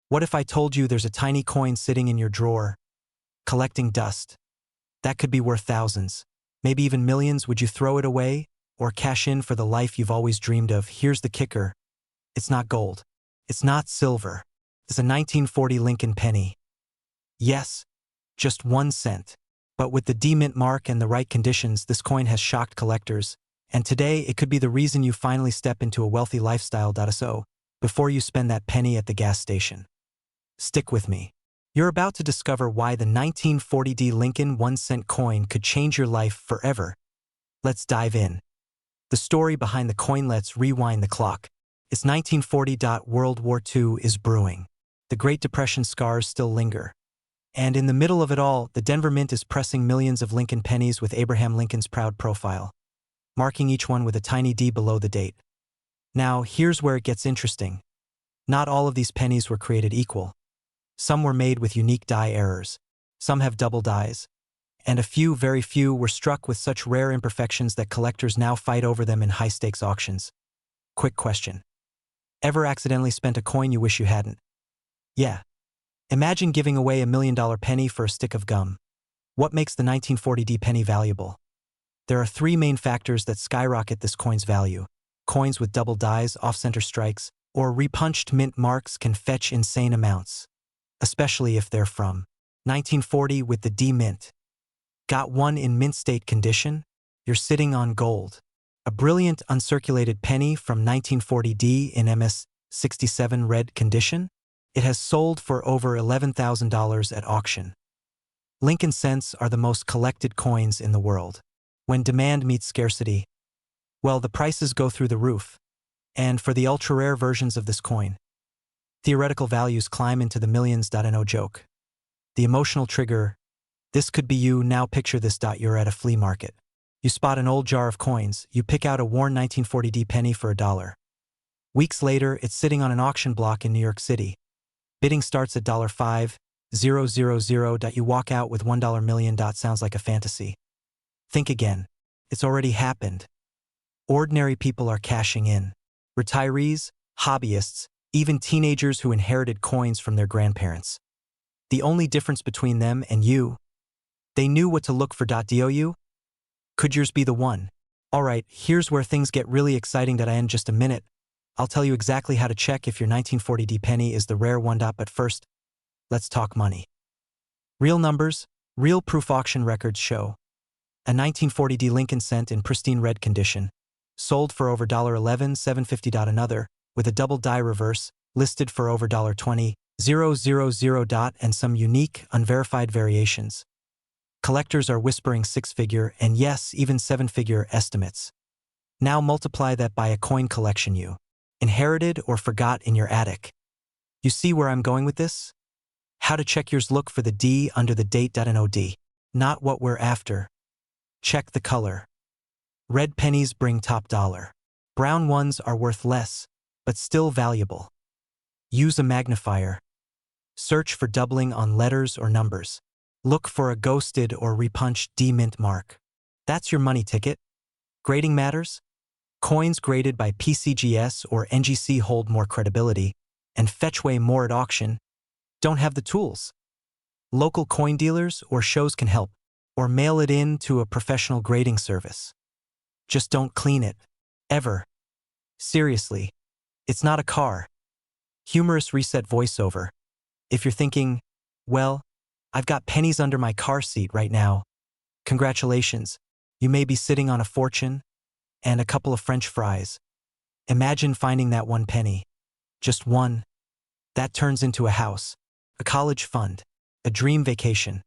What if I told you there's a tiny coin sitting in your drawer, collecting dust? That could be worth thousands, maybe even millions. Would you throw it away or cash in for the life you've always dreamed of? Here's the kicker. It's not gold. It's not silver. It's a 1940 Lincoln penny. Yes, just 1 cent. But with the D-mint mark and the right conditions, this coin has shocked collectors. And today, it could be the reason you finally step into a wealthy lifestyle. So, before you spend that penny at the gas station. Stick with me. You're about to discover why the 1940 Lincoln 1-cent coin could change your life forever. Let's dive in. The story behind the coin. Let's rewind the clock. It's 1940. World War II is brewing. The Great Depression scars still linger. And in the middle of it all, the Denver Mint is pressing millions of Lincoln pennies with Abraham Lincoln's proud profile, marking each one with a tiny D below the date. Now, here's where it gets interesting. Not all of these pennies were created equal. Some were made with unique die errors. Some have double dies. And a few, very few, were struck with such rare imperfections that collectors now fight over them in high-stakes auctions. Quick question. Ever accidentally spent a coin you wish you hadn't? Yeah. Imagine giving away $1 million penny for a stick of gum. What makes the 1940 penny valuable? There are 3 main factors that skyrocket this coin's value. Coins with double dies, off-center strikes, or repunched mint marks can fetch insane amounts, especially if they're from 1940 with the D mint. Got one in mint state condition? You're sitting on gold. A brilliant uncirculated penny from 1940 D in MS 67 red condition? It has sold for over $11,000 at auction. Lincoln cents are the most collected coins in the world. When demand meets scarcity, well, the prices go through the roof. And for the ultra-rare versions of this coin, theoretical values climb into the millions. No joke. The emotional trigger. This could be you. Now picture this. You're at a flea market. You spot an old jar of coins. You pick out a worn 1940 penny for $1. Weeks later, it's sitting on an auction block in New York City. Bidding starts at $5,000. You walk out with $1 million. Sounds like a fantasy. Think again. It's already happened. Ordinary people are cashing in. Retirees, hobbyists, even teenagers who inherited coins from their grandparents. The only difference between them and you? They knew what to look for. You? Could yours be the one? Alright, here's where things get really exciting. I end just a minute. I'll tell you exactly how to check if your 1940 penny is the rare one. But first, let's talk money. Real numbers, real proof. Auction records show a 1940 Lincoln cent in pristine red condition, sold for over $11,750. Another, with a double die reverse, listed for over $20,000. And some unique, unverified variations. Collectors are whispering 6-figure and yes, even 7-figure estimates. Now multiply that by a coin collection you inherited or forgot in your attic. You see where I'm going with this? How to check yours. Look for the D under the date. No D. Not what we're after. Check the color. Red pennies bring top dollar. Brown ones are worth less, but still valuable. Use a magnifier. Search for doubling on letters or numbers. Look for a ghosted or repunched D mint mark. That's your money ticket. Grading matters. Coins graded by PCGS or NGC hold more credibility and fetch way more at auction. Don't have the tools. Local coin dealers or shows can help, or mail it in to a professional grading service. Just don't clean it. Ever. Seriously. It's not a car. Humorous reset voiceover. If you're thinking, well, I've got pennies under my car seat right now. Congratulations. You may be sitting on a fortune and a couple of French fries. Imagine finding that one penny. Just one. That turns into a house, a college fund, a dream vacation,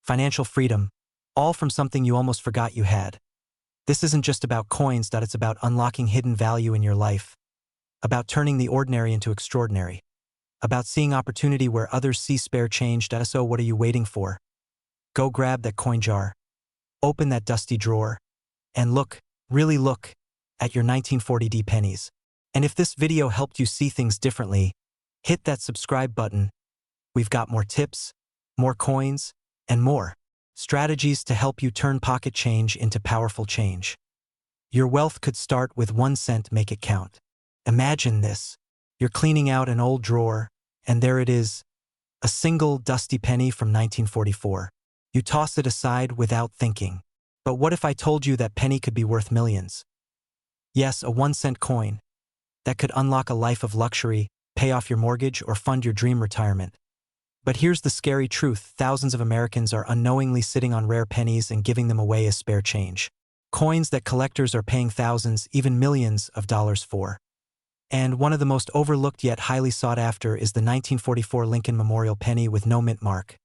financial freedom, all from something you almost forgot you had. This isn't just about coins. It's about unlocking hidden value in your life, about turning the ordinary into extraordinary, about seeing opportunity where others see spare change. So what are you waiting for? Go grab that coin jar, open that dusty drawer, and look, really look, at your 1940 pennies. And if this video helped you see things differently, hit that subscribe button. We've got more tips, more coins, and more strategies to help you turn pocket change into powerful change. Your wealth could start with 1 cent. Make it count. Imagine this. You're cleaning out an old drawer, And there it is, a single dusty penny from 1944. You toss it aside without thinking. But what if I told you that penny could be worth millions? Yes, a 1-cent coin that could unlock a life of luxury, pay off your mortgage, or fund your dream retirement. But here's the scary truth: thousands of Americans are unknowingly sitting on rare pennies and giving them away as spare change. Coins that collectors are paying thousands, even millions of dollars for. And one of the most overlooked yet highly sought after is the 1944 Lincoln Memorial penny with no mint mark.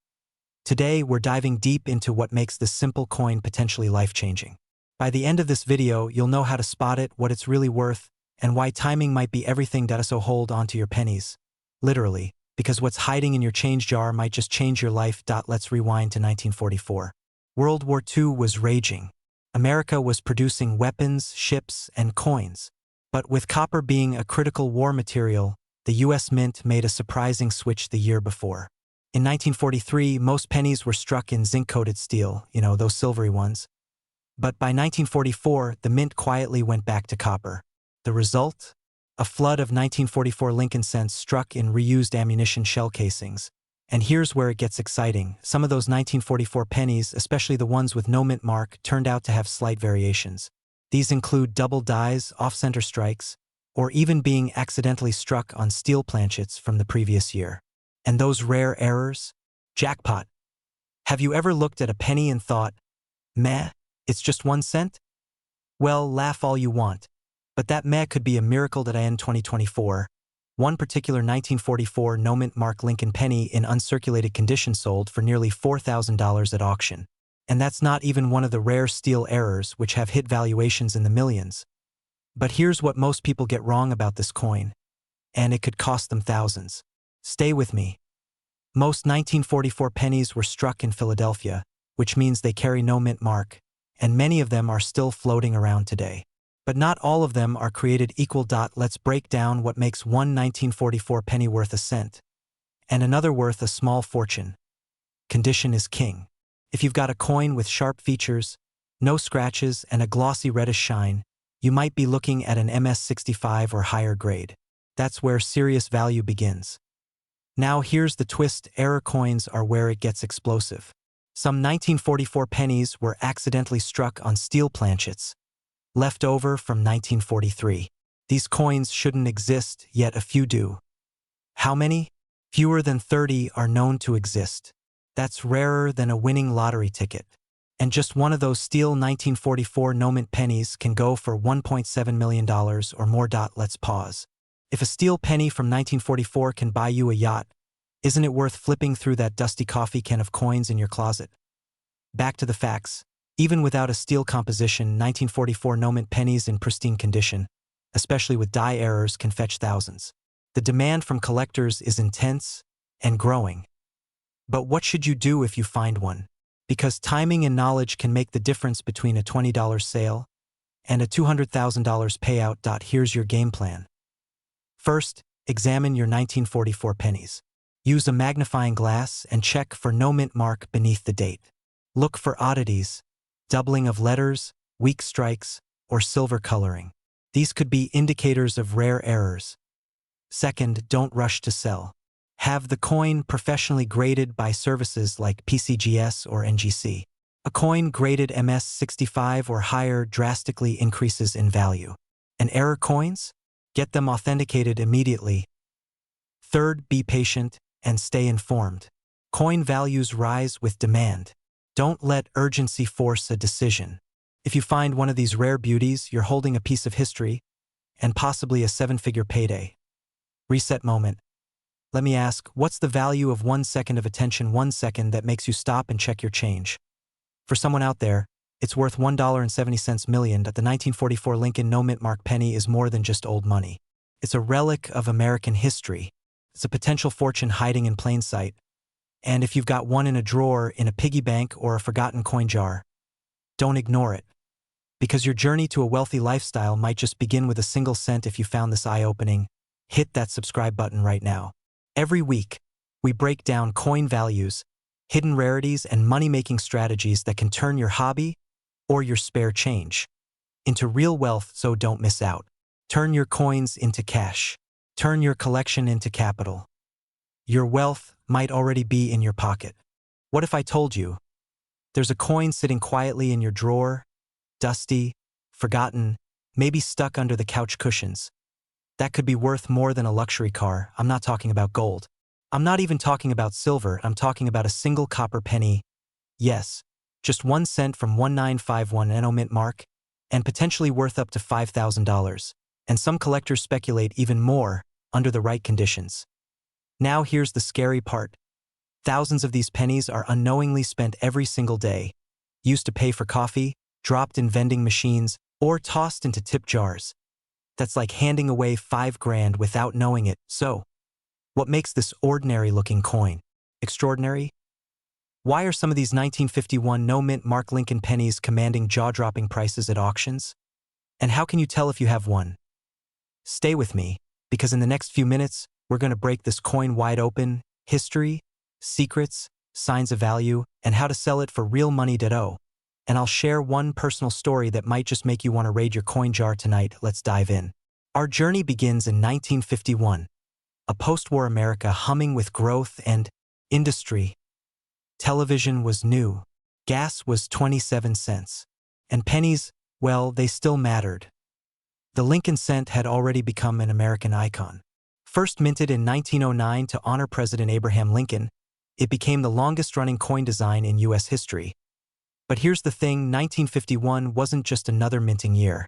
Today, we're diving deep into what makes this simple coin potentially life-changing. By the end of this video, you'll know how to spot it, what it's really worth, and why timing might be everything. So hold onto your pennies. Literally, because what's hiding in your change jar might just change your life. Let's rewind to 1944. World War II was raging. America was producing weapons, ships, and coins. But with copper being a critical war material, the U.S. Mint made a surprising switch the year before. In 1943, most pennies were struck in zinc-coated steel, those silvery ones. But by 1944, the Mint quietly went back to copper. The result? A flood of 1944 Lincoln cents struck in reused ammunition shell casings. And here's where it gets exciting. Some of those 1944 pennies, especially the ones with no mint mark, turned out to have slight variations. These include double dies, off-center strikes, or even being accidentally struck on steel planchets from the previous year. And those rare errors? Jackpot! Have you ever looked at a penny and thought, meh, it's just 1 cent? Well, laugh all you want. But that meh could be a miracle. In 2024, one particular 1944 no mint mark Lincoln penny in uncirculated condition sold for nearly $4,000 at auction. And that's not even one of the rare steel errors which have hit valuations in the millions. But here's what most people get wrong about this coin. And it could cost them thousands. Stay with me. Most 1944 pennies were struck in Philadelphia, which means they carry no mint mark, and many of them are still floating around today. But not all of them are created equal. Let's break down what makes one 1944 penny worth a cent, and another worth a small fortune. Condition is king. If you've got a coin with sharp features, no scratches, and a glossy reddish shine, you might be looking at an MS-65 or higher grade. That's where serious value begins. Now here's the twist: error coins are where it gets explosive. Some 1944 pennies were accidentally struck on steel planchets, left over from 1943. These coins shouldn't exist, yet a few do. How many? Fewer than 30 are known to exist. That's rarer than a winning lottery ticket. And just one of those steel 1944 no mint pennies can go for $1.7 million or more. Let's pause. If a steel penny from 1944 can buy you a yacht, isn't it worth flipping through that dusty coffee can of coins in your closet? Back to the facts. Even without a steel composition, 1944 no mint pennies in pristine condition, especially with die errors, can fetch thousands. The demand from collectors is intense and growing. But what should you do if you find one? Because timing and knowledge can make the difference between a $20 sale and a $200,000 payout. Here's your game plan. First, examine your 1944 pennies. Use a magnifying glass and check for no mint mark beneath the date. Look for oddities, doubling of letters, weak strikes, or silver coloring. These could be indicators of rare errors. Second, don't rush to sell. Have the coin professionally graded by services like PCGS or NGC. A coin graded MS-65 or higher drastically increases in value. And error coins? Get them authenticated immediately. Third, be patient and stay informed. Coin values rise with demand. Don't let urgency force a decision. If you find one of these rare beauties, you're holding a piece of history and possibly a 7-figure payday. Reset moment. Let me ask, what's the value of 1 second of attention, 1 second that makes you stop and check your change? For someone out there, it's worth $1.70 million. That the 1944 Lincoln no mint mark penny is more than just old money. It's a relic of American history. It's a potential fortune hiding in plain sight. And if you've got one in a drawer, in a piggy bank, or a forgotten coin jar, don't ignore it. Because your journey to a wealthy lifestyle might just begin with a single cent. If you found this eye-opening, hit that subscribe button right now. Every week, we break down coin values, hidden rarities, and money-making strategies that can turn your hobby or your spare change into real wealth. So don't miss out. Turn your coins into cash. Turn your collection into capital. Your wealth might already be in your pocket. What if I told you there's a coin sitting quietly in your drawer, dusty, forgotten, maybe stuck under the couch cushions? That could be worth more than a luxury car. I'm not talking about gold. I'm not even talking about silver. I'm talking about a single copper penny. Yes, just 1 cent from 1951 NO mint mark, and potentially worth up to $5,000. And some collectors speculate even more under the right conditions. Now here's the scary part. Thousands of these pennies are unknowingly spent every single day, used to pay for coffee, dropped in vending machines, or tossed into tip jars. That's like handing away $5,000 without knowing it. So, what makes this ordinary-looking coin extraordinary? Why are some of these 1951 no-mint Mark Lincoln pennies commanding jaw-dropping prices at auctions? And how can you tell if you have one? Stay with me, because in the next few minutes, we're going to break this coin wide open: history, secrets, signs of value, and how to sell it for real money. And I'll share one personal story that might just make you want to raid your coin jar tonight. Let's dive in. Our journey begins in 1951, a post-war America humming with growth and industry. Television was new, gas was 27 cents, and pennies, well, they still mattered. The Lincoln cent had already become an American icon. First minted in 1909 to honor President Abraham Lincoln, it became the longest-running coin design in U.S. history. But here's the thing: 1951 wasn't just another minting year.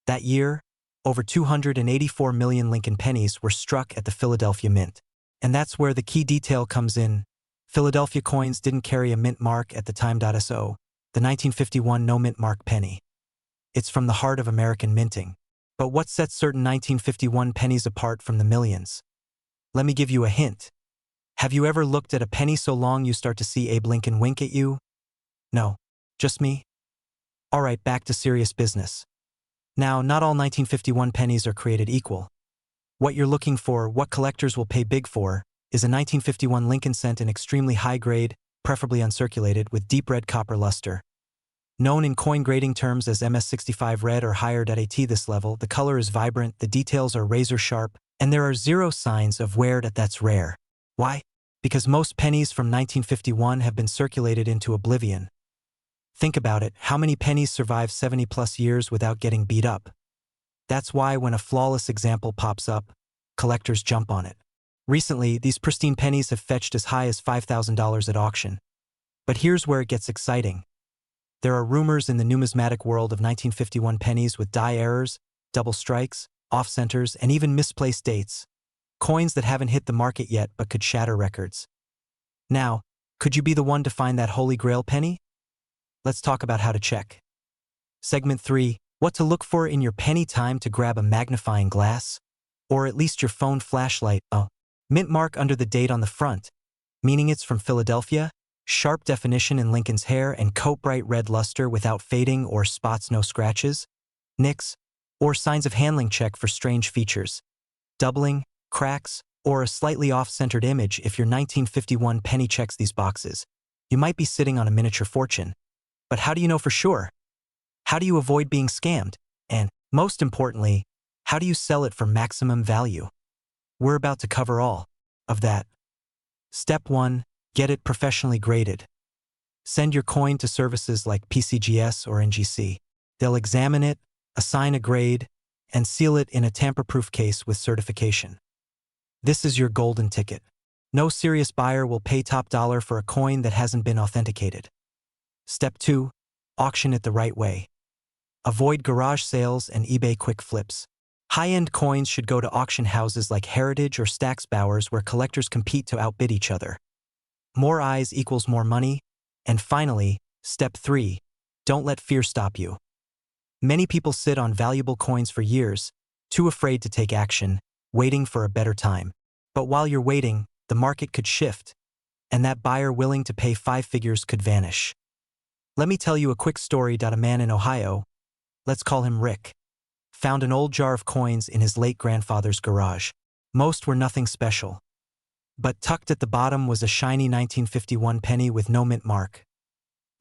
That year, over 284 million Lincoln pennies were struck at the Philadelphia Mint. And that's where the key detail comes in. Philadelphia coins didn't carry a mint mark at the time. So, the 1951 no-mint mark penny. It's from the heart of American minting. But what sets certain 1951 pennies apart from the millions? Let me give you a hint. Have you ever looked at a penny so long you start to see Abe Lincoln wink at you? No, just me? Alright, back to serious business. Now, not all 1951 pennies are created equal. What you're looking for, what collectors will pay big for, is a 1951 Lincoln cent in extremely high grade, preferably uncirculated, with deep red copper luster. Known in coin grading terms as MS65 red or higher. At this level, the color is vibrant, the details are razor sharp, and there are zero signs of wear. That's rare. Why? Because most pennies from 1951 have been circulated into oblivion. Think about it: how many pennies survive 70+ years without getting beat up? That's why when a flawless example pops up, collectors jump on it. Recently, these pristine pennies have fetched as high as $5,000 at auction. But here's where it gets exciting. There are rumors in the numismatic world of 1951 pennies with die errors, double strikes, off-centers, and even misplaced dates. Coins that haven't hit the market yet but could shatter records. Now, could you be the one to find that holy grail penny? Let's talk about how to check. Segment 3, what to look for in your penny. Time to grab a magnifying glass, or at least your phone flashlight. Mint mark under the date on the front, meaning it's from Philadelphia, sharp definition in Lincoln's hair, and coat bright red luster without fading or spots, no scratches, nicks, or signs of handling. Check for strange features, doubling, cracks, or a slightly off-centered image. If your 1951 penny checks these boxes, you might be sitting on a miniature fortune. But how do you know for sure? How do you avoid being scammed? And, most importantly, how do you sell it for maximum value? We're about to cover all of that. Step 1. Get it professionally graded. Send your coin to services like PCGS or NGC. They'll examine it, assign a grade, and seal it in a tamper-proof case with certification. This is your golden ticket. No serious buyer will pay top dollar for a coin that hasn't been authenticated. Step 2. Auction it the right way. Avoid garage sales and eBay quick flips. High-end coins should go to auction houses like Heritage or Stack's Bowers, where collectors compete to outbid each other. More eyes equals more money. And finally, step 3. Don't let fear stop you. Many people sit on valuable coins for years, too afraid to take action, waiting for a better time. But while you're waiting, the market could shift, and that buyer willing to pay 5 figures could vanish. Let me tell you a quick story. A man in Ohio, let's call him Rick, found an old jar of coins in his late grandfather's garage. Most were nothing special, but tucked at the bottom was a shiny 1951 penny with no mint mark.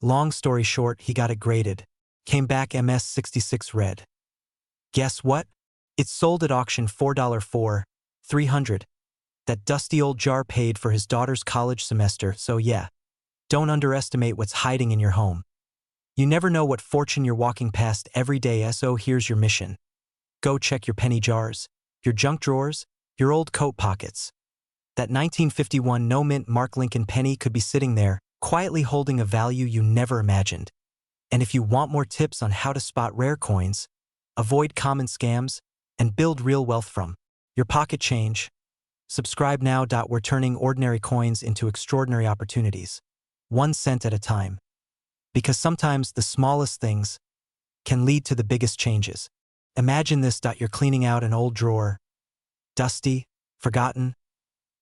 Long story short, he got it graded. Came back MS66 red. Guess what? It sold at auction $4 for $300. That dusty old jar paid for his daughter's college semester, so yeah, don't underestimate what's hiding in your home. You never know what fortune you're walking past every day, so here's your mission. Go check your penny jars, your junk drawers, your old coat pockets. That 1951 no-mint Mark Lincoln penny could be sitting there, quietly holding a value you never imagined. And if you want more tips on how to spot rare coins, avoid common scams, and build real wealth from your pocket change, subscribe now. We're turning ordinary coins into extraordinary opportunities, 1 cent at a time. Because sometimes the smallest things can lead to the biggest changes. Imagine this. You're cleaning out an old drawer, dusty, forgotten,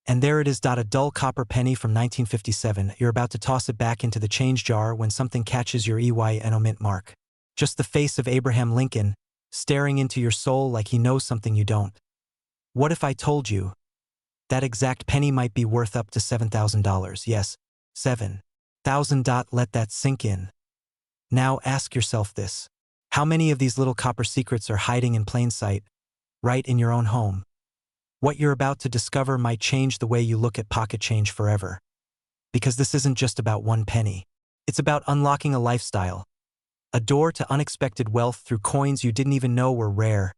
and there it is. A dull copper penny from 1957. You're about to toss it back into the change jar when something catches your eye, an mint mark. Just the face of Abraham Lincoln, staring into your soul like he knows something you don't. What if I told you that exact penny might be worth up to $7,000? Yes, 7,000. Let that sink in. Now ask yourself this. How many of these little copper secrets are hiding in plain sight, right in your own home? What you're about to discover might change the way you look at pocket change forever. Because this isn't just about one penny. It's about unlocking a lifestyle, a door to unexpected wealth through coins you didn't even know were rare.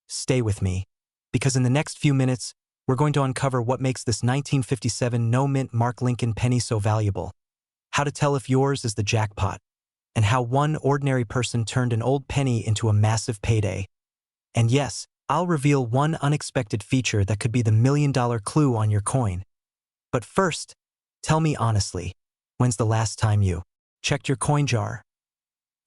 Stay with me, because in the next few minutes, we're going to uncover what makes this 1957 no-mint Mark Lincoln penny so valuable, how to tell if yours is the jackpot, and how one ordinary person turned an old penny into a massive payday. And yes, I'll reveal one unexpected feature that could be the million-dollar clue on your coin. But first, tell me honestly, when's the last time you checked your coin jar?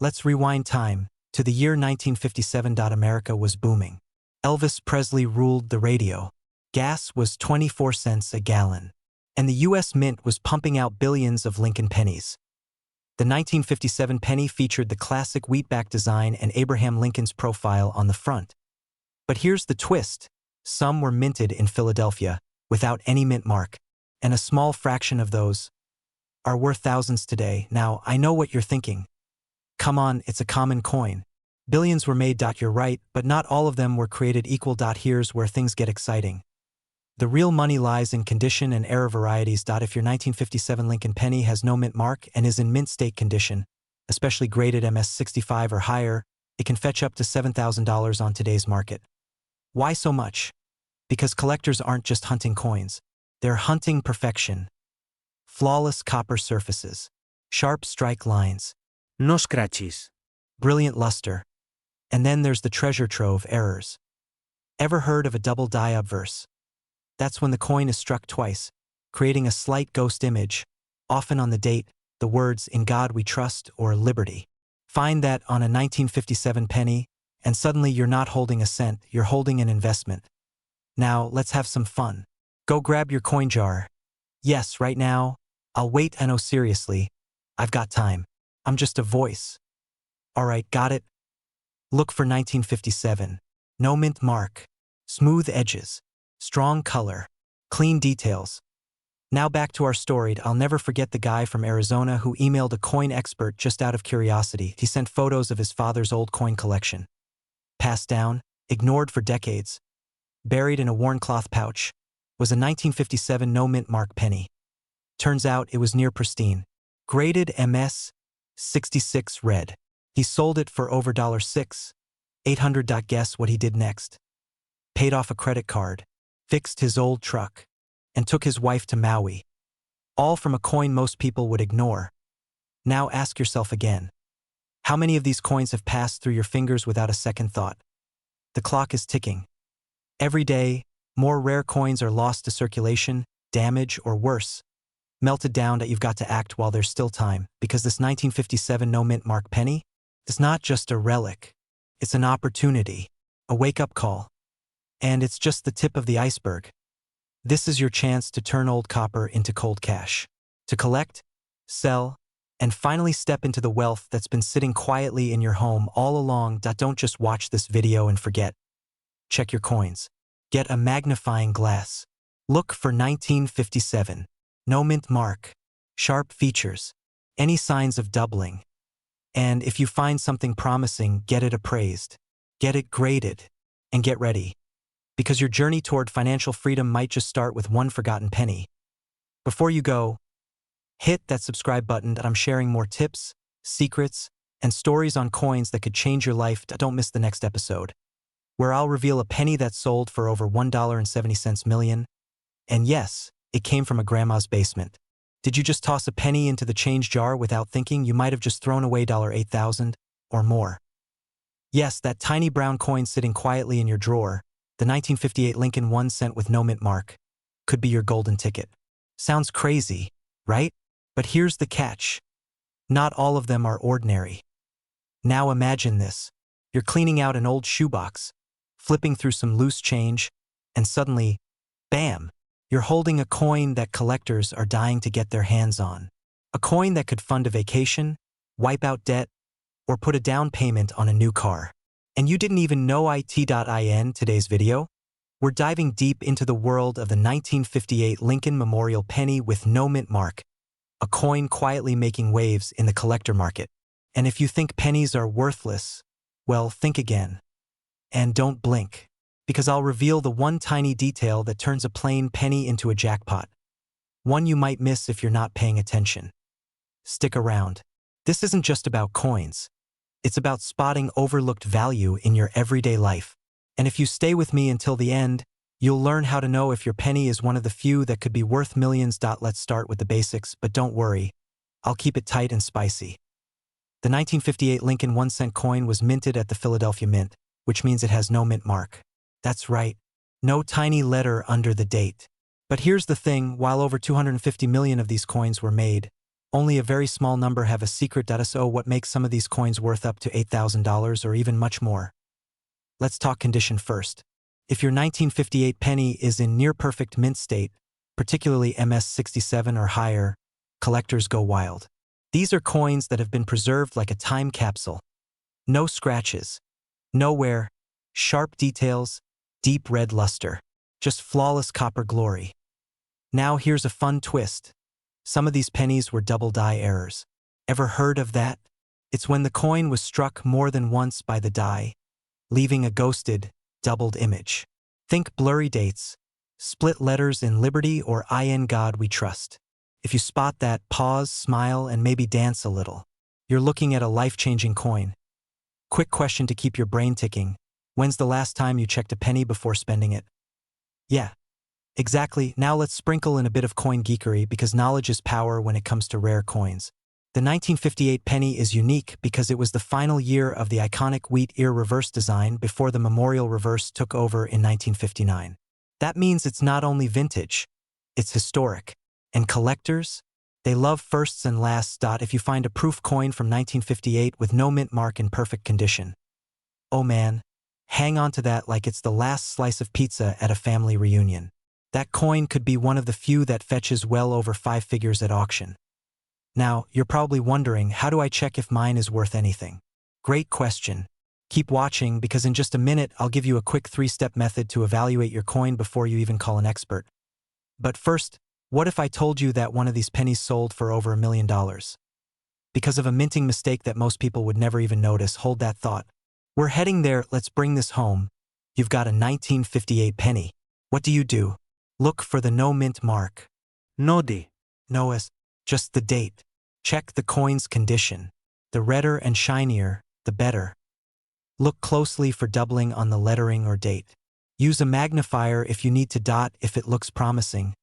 Let's rewind time to the year 1957. America was booming. Elvis Presley ruled the radio. Gas was 24 cents a gallon. And the U.S. Mint was pumping out billions of Lincoln pennies. The 1957 penny featured the classic wheatback design and Abraham Lincoln's profile on the front. But here's the twist. Some were minted in Philadelphia, without any mint mark, and a small fraction of those are worth thousands today. Now, I know what you're thinking. Come on, it's a common coin. Billions were made. You're right, but not all of them were created equal. Here's where things get exciting. The real money lies in condition and era varieties. If your 1957 Lincoln penny has no mint mark and is in mint state condition, especially graded MS65 or higher, it can fetch up to $7,000 on today's market. Why so much? Because collectors aren't just hunting coins. They're hunting perfection. Flawless copper surfaces, sharp strike lines, no scratches, brilliant luster. And then there's the treasure trove, errors. Ever heard of a double die obverse? That's when the coin is struck twice, creating a slight ghost image, often on the date, the words "In God We Trust" or "Liberty." Find that on a 1957 penny, and suddenly you're not holding a cent, you're holding an investment. Now, let's have some fun. Go grab your coin jar. Yes, right now. I'll wait. No, seriously. I've got time. I'm just a voice. Alright, got it? Look for 1957. No mint mark. Smooth edges. Strong color. Clean details. Now back to our story. I'll never forget the guy from Arizona who emailed a coin expert just out of curiosity. He sent photos of his father's old coin collection. Passed down, ignored for decades, buried in a worn cloth pouch, was a 1957 no-mint mark penny. Turns out it was near pristine. Graded MS 66 red. He sold it for over $6,800. Guess what he did next? Paid off a credit card, fixed his old truck, and took his wife to Maui. All from a coin most people would ignore. Now ask yourself again. How many of these coins have passed through your fingers without a second thought? The clock is ticking. Every day, more rare coins are lost to circulation, damage, or worse, melted down. That you've got to act while there's still time, because this 1957 no-mint mark penny is not just a relic. It's an opportunity, a wake-up call. And it's just the tip of the iceberg. This is your chance to turn old copper into cold cash, to collect, sell, and finally step into the wealth that's been sitting quietly in your home all along. Don't just watch this video and forget. Check your coins. Get a magnifying glass. Look for 1957. No mint mark. Sharp features. Any signs of doubling. And if you find something promising, get it appraised. Get it graded. And get ready. because your journey toward financial freedom might just start with one forgotten penny. Before you go, hit that subscribe button that I'm sharing more tips, secrets, and stories on coins that could change your life. Don't miss the next episode, where I'll reveal a penny that sold for over $1.70 million. And yes, it came from a grandma's basement. Did you just toss a penny into the change jar without thinking? You might have just thrown away $8,000 or more. Yes, that tiny brown coin sitting quietly in your drawer, the 1958 Lincoln 1 cent with no mint mark, could be your golden ticket. Sounds crazy, right? But here's the catch. Not all of them are ordinary. Now imagine this. You're cleaning out an old shoebox, flipping through some loose change, and suddenly, bam! You're holding a coin that collectors are dying to get their hands on. A coin that could fund a vacation, wipe out debt, or put a down payment on a new car. And you didn't even know it.in today's video? We're diving deep into the world of the 1958 Lincoln Memorial penny with no mint mark, a coin quietly making waves in the collector market. And if you think pennies are worthless, well, think again. And don't blink, because I'll reveal the one tiny detail that turns a plain penny into a jackpot. One you might miss if you're not paying attention. Stick around. This isn't just about coins. It's about spotting overlooked value in your everyday life. And if you stay with me until the end, you'll learn how to know if your penny is one of the few that could be worth millions. Let's start with the basics, but don't worry. I'll keep it tight and spicy. The 1958 Lincoln 1 cent coin was minted at the Philadelphia Mint, which means it has no mint mark. That's right. No tiny letter under the date. But here's the thing, while over 250 million of these coins were made, only a very small number have a secret. So what makes some of these coins worth up to $8,000 or even much more? Let's talk condition first. If your 1958 penny is in near-perfect mint state, particularly MS67 or higher, collectors go wild. These are coins that have been preserved like a time capsule. No scratches, no wear, sharp details, deep red luster, just flawless copper glory. Now here's a fun twist. Some of these pennies were double die errors. Ever heard of that? It's when the coin was struck more than once by the die, leaving a ghosted, doubled image. Think blurry dates, split letters in Liberty or In God We Trust. If you spot that, pause, smile, and maybe dance a little. You're looking at a life-changing coin. Quick question to keep your brain ticking. When's the last time you checked a penny before spending it? Yeah, exactly. Now let's sprinkle in a bit of coin geekery because knowledge is power when it comes to rare coins. The 1958 penny is unique because it was the final year of the iconic wheat ear reverse design before the memorial reverse took over in 1959. That means it's not only vintage, it's historic. And collectors? They love firsts and lasts. If you find a proof coin from 1958 with no mint mark in perfect condition, oh man, hang on to that like it's the last slice of pizza at a family reunion. That coin could be one of the few that fetches well over 5 figures at auction. Now, you're probably wondering, how do I check if mine is worth anything? Great question. Keep watching because in just a minute I'll give you a quick 3-step method to evaluate your coin before you even call an expert. But first, what if I told you that one of these pennies sold for over $1 million? Because of a minting mistake that most people would never even notice. Hold that thought. We're heading there. Let's bring this home. You've got a 1958 penny. What do? Look for the no mint mark. No as just the date. Check the coin's condition. The redder and shinier, the better. Look closely for doubling on the lettering or date. Use a magnifier if you need to. If it looks promising,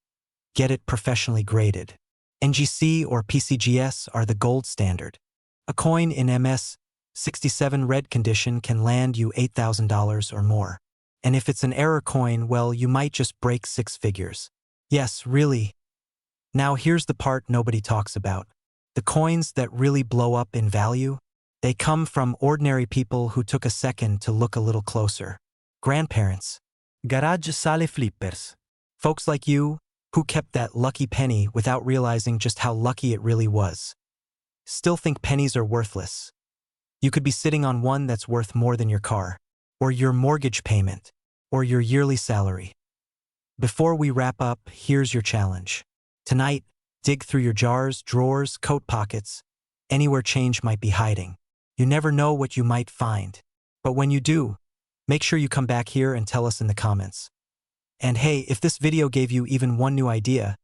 get it professionally graded. NGC or PCGS are the gold standard. A coin in MS67 red condition can land you $8,000 or more. And if it's an error coin, well, you might just break 6 figures. Yes, really. Now here's the part nobody talks about. The coins that really blow up in value, they come from ordinary people who took a second to look a little closer. Grandparents. Garage sale flippers. Folks like you, who kept that lucky penny without realizing just how lucky it really was. Still think pennies are worthless. You could be sitting on one that's worth more than your car, or your mortgage payment, or your yearly salary. Before we wrap up, here's your challenge. Tonight, dig through your jars, drawers, coat pockets, anywhere change might be hiding. You never know what you might find. But when you do, Make sure you come back here and tell us in the comments. And hey, if this video gave you even one new idea,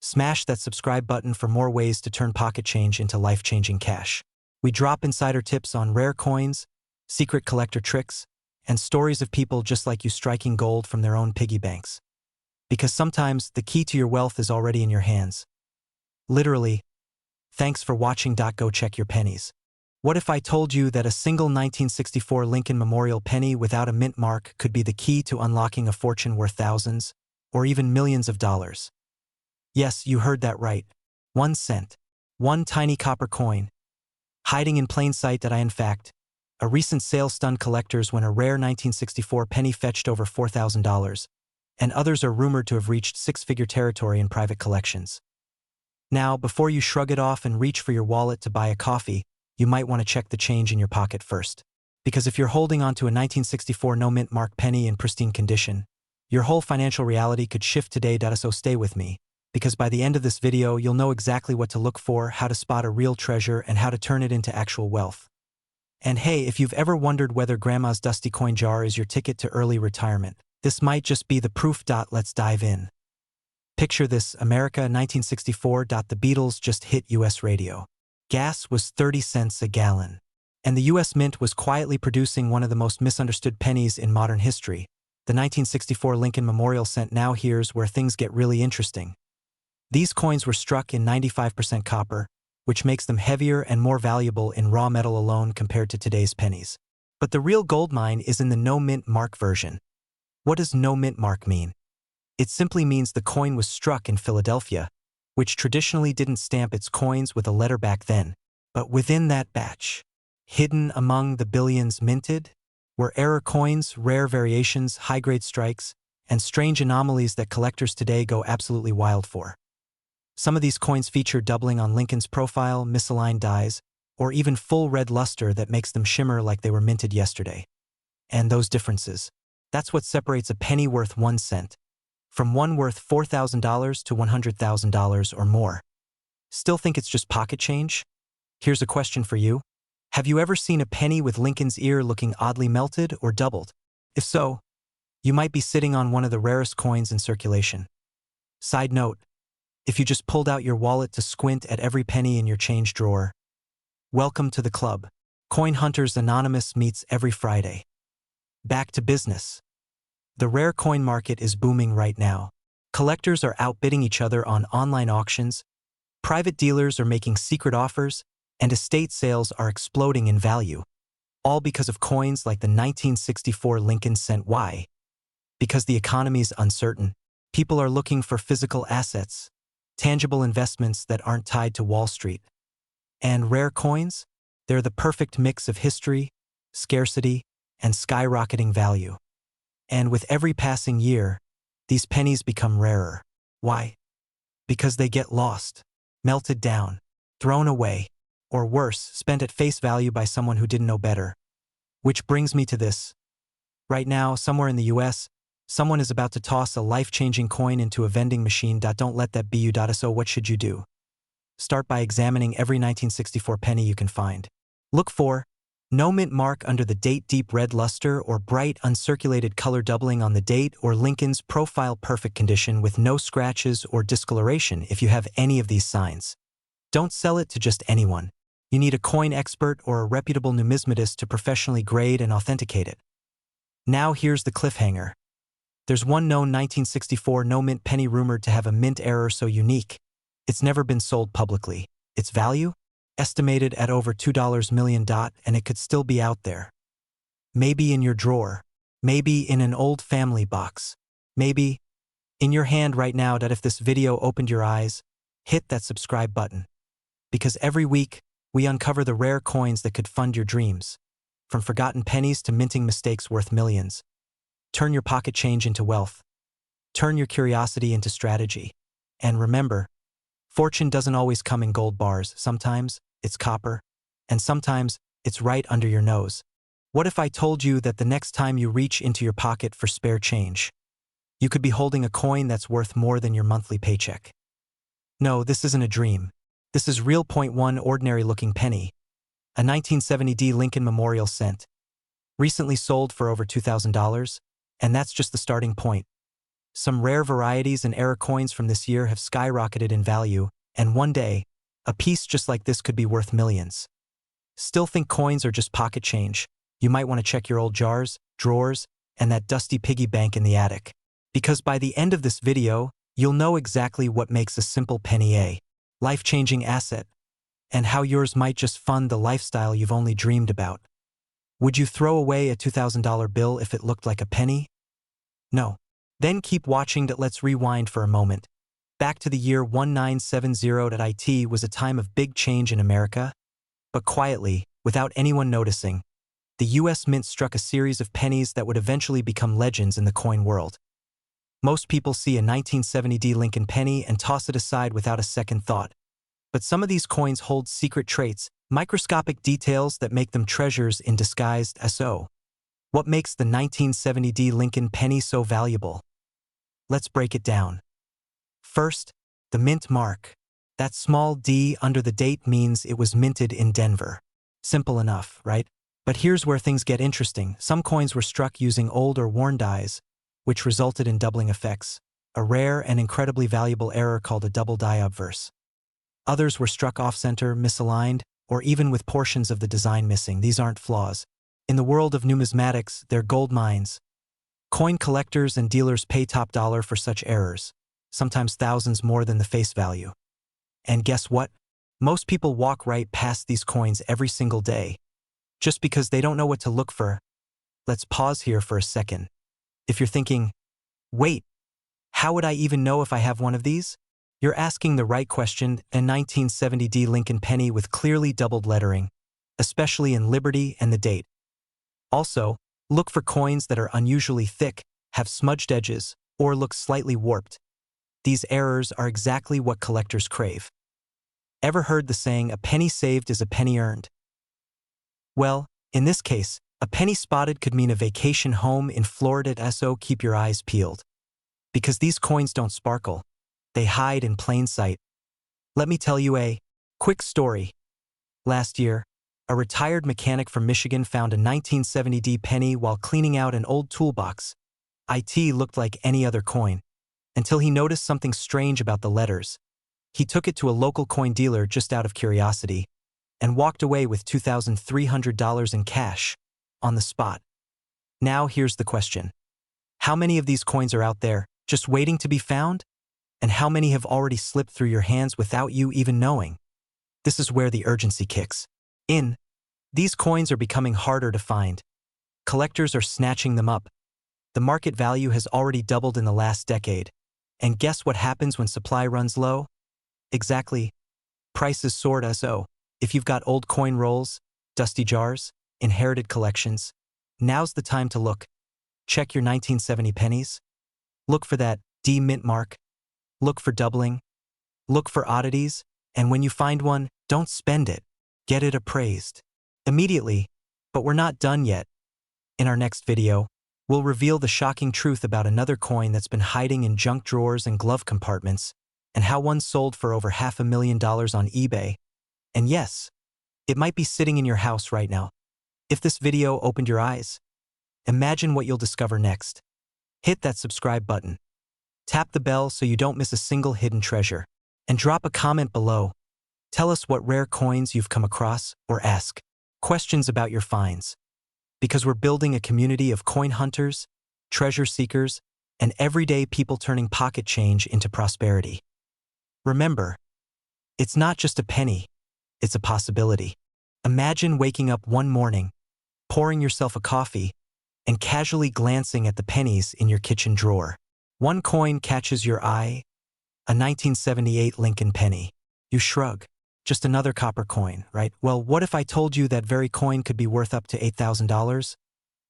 smash that subscribe button for more ways to turn pocket change into life-changing cash. We drop insider tips on rare coins, secret collector tricks, and stories of people just like you striking gold from their own piggy banks. Because sometimes the key to your wealth is already in your hands. Literally. Thanks for watching. Go check your pennies. What if I told you that a single 1964 Lincoln Memorial penny without a mint mark could be the key to unlocking a fortune worth thousands, or even millions of dollars? Yes, you heard that right. 1 cent. One tiny copper coin. Hiding in plain sight. In fact, a recent sale stunned collectors when a rare 1964 penny fetched over $4,000, and others are rumored to have reached six-figure territory in private collections. Now, before you shrug it off and reach for your wallet to buy a coffee, you might want to check the change in your pocket first. Because if you're holding onto a 1964 no-mint mark penny in pristine condition, your whole financial reality could shift today. So stay with me, because by the end of this video, you'll know exactly what to look for, how to spot a real treasure, and how to turn it into actual wealth. And hey, if you've ever wondered whether grandma's dusty coin jar is your ticket to early retirement, this might just be the proof. Let's dive in. Picture this: America, 1964. The Beatles just hit US radio. Gas was 30 cents a gallon. And the US Mint was quietly producing one of the most misunderstood pennies in modern history, the 1964 Lincoln Memorial cent. Now here's where things get really interesting. These coins were struck in 95% copper, which makes them heavier and more valuable in raw metal alone compared to today's pennies. But the real gold mine is in the no-mint mark version. What does no-mint mark mean? It simply means the coin was struck in Philadelphia, which traditionally didn't stamp its coins with a letter back then. But within that batch, hidden among the billions minted, were error coins, rare variations, high-grade strikes, and strange anomalies that collectors today go absolutely wild for. Some of these coins feature doubling on Lincoln's profile, misaligned dies, or even full red luster that makes them shimmer like they were minted yesterday. And those differences, that's what separates a penny worth 1 cent from one worth $4,000 to $100,000 or more. Still think it's just pocket change? Here's a question for you. Have you ever seen a penny with Lincoln's ear looking oddly melted or doubled? If so, you might be sitting on one of the rarest coins in circulation. Side note, if you just pulled out your wallet to squint at every penny in your change drawer, welcome to the club. Coin Hunters Anonymous meets every Friday. Back to business. The rare coin market is booming right now. Collectors are outbidding each other on online auctions, private dealers are making secret offers, and estate sales are exploding in value. All because of coins like the 1964 Lincoln cent. Why? Because the economy's uncertain. People are looking for physical assets, tangible investments that aren't tied to Wall Street. And rare coins? They're the perfect mix of history, scarcity, and skyrocketing value. And with every passing year, these pennies become rarer. Why? Because they get lost, melted down, thrown away, or worse, spent at face value by someone who didn't know better. Which brings me to this. Right now, somewhere in the US, someone is about to toss a life-changing coin into a vending machine. Don't let that be you. So what should you do? Start by examining every 1964 penny you can find. Look for no mint mark under the date, deep red luster, or bright uncirculated color doubling on the date, or Lincoln's profile perfect condition with no scratches or discoloration. If you have any of these signs, don't sell it to just anyone. You need a coin expert or a reputable numismatist to professionally grade and authenticate it. Now here's the cliffhanger. There's one known 1964 no-mint penny rumored to have a mint error so unique, it's never been sold publicly. Its value? Estimated at over $2 million, and it could still be out there. Maybe in your drawer. Maybe in an old family box. Maybe in your hand right now. If this video opened your eyes, hit that subscribe button. Because every week, we uncover the rare coins that could fund your dreams. From forgotten pennies to minting mistakes worth millions. Turn your pocket change into wealth. Turn your curiosity into strategy. And remember, fortune doesn't always come in gold bars. Sometimes it's copper, and sometimes it's right under your nose. What if I told you that the next time you reach into your pocket for spare change, you could be holding a coin that's worth more than your monthly paycheck? No, this isn't a dream. This is real. Point one, ordinary looking penny. A 1970 Lincoln Memorial cent. recently sold for over $2,000, and that's just the starting point. Some rare varieties and era coins from this year have skyrocketed in value, and one day, a piece just like this could be worth millions. Still think coins are just pocket change? You might want to check your old jars, drawers, and that dusty piggy bank in the attic. Because by the end of this video, you'll know exactly what makes a simple penny a life-changing asset, and how yours might just fund the lifestyle you've only dreamed about. Would you throw away a $2,000 bill if it looked like a penny? No. Then keep watching. Let's rewind for a moment. Back to the year 1970. It was a time of big change in America, but quietly, without anyone noticing, the US Mint struck a series of pennies that would eventually become legends in the coin world. Most people see a 1970 Lincoln penny and toss it aside without a second thought. But some of these coins hold secret traits, microscopic details that make them treasures in disguise. So, what makes the 1970 Lincoln penny so valuable? Let's break it down. First, the mint mark. That small d under the date means it was minted in Denver. Simple enough, right? But here's where things get interesting. Some coins were struck using old or worn dies, which resulted in doubling effects, a rare and incredibly valuable error called a double die obverse. Others were struck off-center, misaligned, or even with portions of the design missing. These aren't flaws. In the world of numismatics, they're gold mines. Coin collectors and dealers pay top dollar for such errors, sometimes thousands more than the face value. And guess what? Most people walk right past these coins every single day, just because they don't know what to look for. Let's pause here for a second. If you're thinking, wait, how would I even know if I have one of these? You're asking the right question. A 1970 Lincoln penny with clearly doubled lettering, especially in Liberty and the date. Also, look for coins that are unusually thick, have smudged edges, or look slightly warped. These errors are exactly what collectors crave. Ever heard the saying, a penny saved is a penny earned? Well, in this case, a penny spotted could mean a vacation home in Florida. So keep your eyes peeled. Because these coins don't sparkle. They hide in plain sight. Let me tell you a quick story. Last year, a retired mechanic from Michigan found a 1970 penny while cleaning out an old toolbox. It looked like any other coin, until he noticed something strange about the letters. He took it to a local coin dealer just out of curiosity, and walked away with $2,300 in cash, on the spot. Now here's the question. How many of these coins are out there, just waiting to be found? And how many have already slipped through your hands without you even knowing? This is where the urgency kicks in. These coins are becoming harder to find. Collectors are snatching them up. The market value has already doubled in the last decade. And guess what happens when supply runs low? Exactly. Prices soar. So, if you've got old coin rolls, dusty jars, inherited collections, now's the time to look. Check your 1970 pennies. Look for that D mint mark. Look for doubling. Look for oddities. And when you find one, don't spend it. Get it appraised immediately. But we're not done yet. In our next video, we'll reveal the shocking truth about another coin that's been hiding in junk drawers and glove compartments, and how one sold for over $500,000 on eBay. And yes, it might be sitting in your house right now. If this video opened your eyes, imagine what you'll discover next. Hit that subscribe button. Tap the bell so you don't miss a single hidden treasure. And drop a comment below. Tell us what rare coins you've come across, or ask questions about your finds. Because we're building a community of coin hunters, treasure seekers, and everyday people turning pocket change into prosperity. Remember, it's not just a penny, it's a possibility. Imagine waking up one morning, pouring yourself a coffee, and casually glancing at the pennies in your kitchen drawer. One coin catches your eye, a 1978 Lincoln penny. You shrug. Just another copper coin, right? Well, what if I told you that very coin could be worth up to $8,000?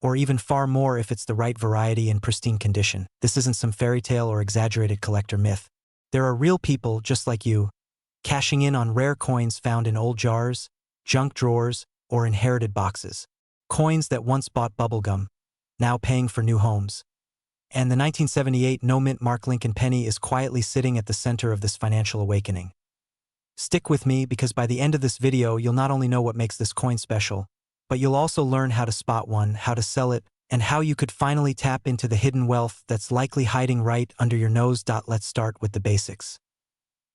Or even far more if it's the right variety and pristine condition. This isn't some fairy tale or exaggerated collector myth. There are real people just like you, cashing in on rare coins found in old jars, junk drawers, or inherited boxes. Coins that once bought bubblegum, now paying for new homes. And the 1978 no-mint mark Lincoln penny is quietly sitting at the center of this financial awakening. Stick with me because by the end of this video, you'll not only know what makes this coin special, but you'll also learn how to spot one, how to sell it, and how you could finally tap into the hidden wealth that's likely hiding right under your nose. Let's start with the basics.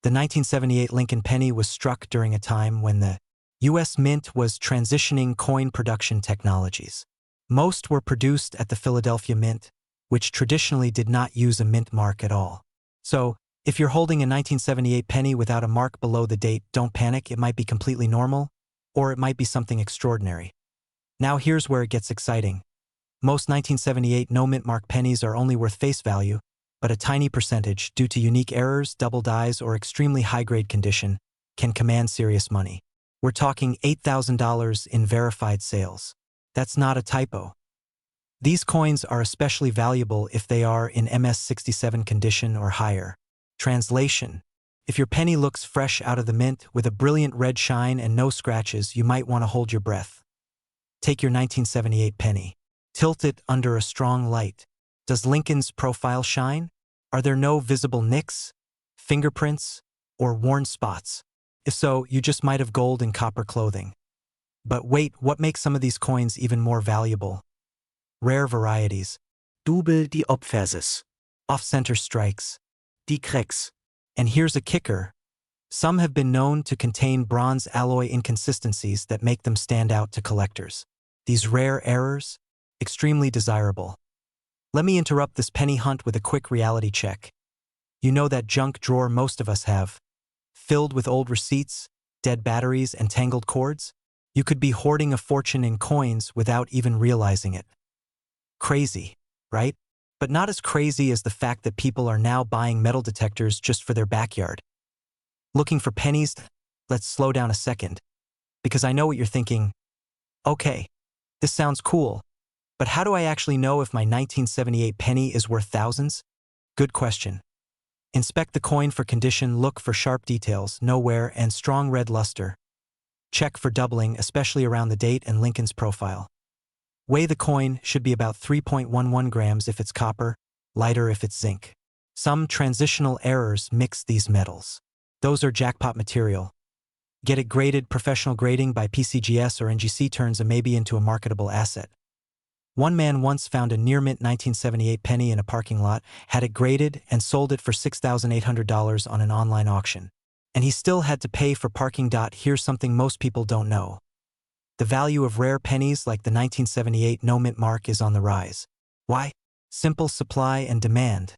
The 1978 Lincoln penny was struck during a time when the U.S. Mint was transitioning coin production technologies. Most were produced at the Philadelphia Mint, which traditionally did not use a mint mark at all. So, if you're holding a 1978 penny without a mark below the date, don't panic. It might be completely normal, or it might be something extraordinary. Now here's where it gets exciting. Most 1978 no-mint mark pennies are only worth face value, but a tiny percentage, due to unique errors, double dies, or extremely high-grade condition, can command serious money. We're talking $8,000 in verified sales. That's not a typo. These coins are especially valuable if they are in MS-67 condition or higher. Translation: if your penny looks fresh out of the mint with a brilliant red shine and no scratches, you might want to hold your breath. Take your 1978 penny. Tilt it under a strong light. Does Lincoln's profile shine? Are there no visible nicks, fingerprints, or worn spots? If so, you just might have gold and copper clothing. But wait, what makes some of these coins even more valuable? Rare varieties. Double die Opferses. Off-center strikes. Die Cracks. And here's a kicker. Some have been known to contain bronze alloy inconsistencies that make them stand out to collectors. These rare errors? Extremely desirable. Let me interrupt this penny hunt with a quick reality check. You know that junk drawer most of us have, filled with old receipts, dead batteries, and tangled cords? You could be hoarding a fortune in coins without even realizing it. Crazy, right? But not as crazy as the fact that people are now buying metal detectors just for their backyard. Looking for pennies? Let's slow down a second. Because I know what you're thinking. Okay, this sounds cool, but how do I actually know if my 1978 penny is worth thousands? Good question. Inspect the coin for condition, look for sharp details, no wear, and strong red luster. Check for doubling, especially around the date and Lincoln's profile. Weigh the coin, should be about 3.11 grams if it's copper, lighter if it's zinc. Some transitional errors mix these metals. Those are jackpot material. Get it graded. Professional grading by PCGS or NGC turns a maybe into a marketable asset. One man once found a near-mint 1978 penny in a parking lot, had it graded, and sold it for $6,800 on an online auction. And he still had to pay for parking. Here's something most people don't know. The value of rare pennies like the 1978 no-mint mark is on the rise. Why? Simple supply and demand.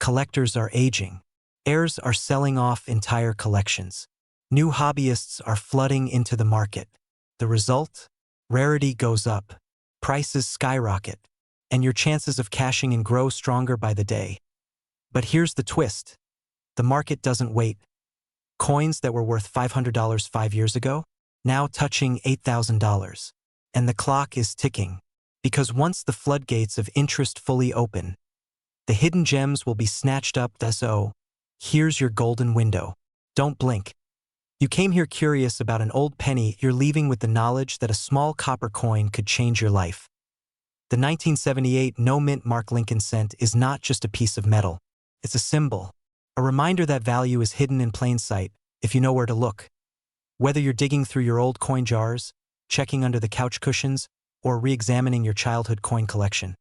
Collectors are aging. Heirs are selling off entire collections. New hobbyists are flooding into the market. The result? Rarity goes up. Prices skyrocket. And your chances of cashing in grow stronger by the day. But here's the twist. The market doesn't wait. Coins that were worth $500 5 years ago? Now touching $8,000. And the clock is ticking. Because once the floodgates of interest fully open, the hidden gems will be snatched up. So, here's your golden window. Don't blink. You came here curious about an old penny. You're leaving with the knowledge that a small copper coin could change your life. The 1978 no-mint mark Lincoln cent is not just a piece of metal. It's a symbol. A reminder that value is hidden in plain sight, if you know where to look. Whether you're digging through your old coin jars, checking under the couch cushions, or re-examining your childhood coin collection,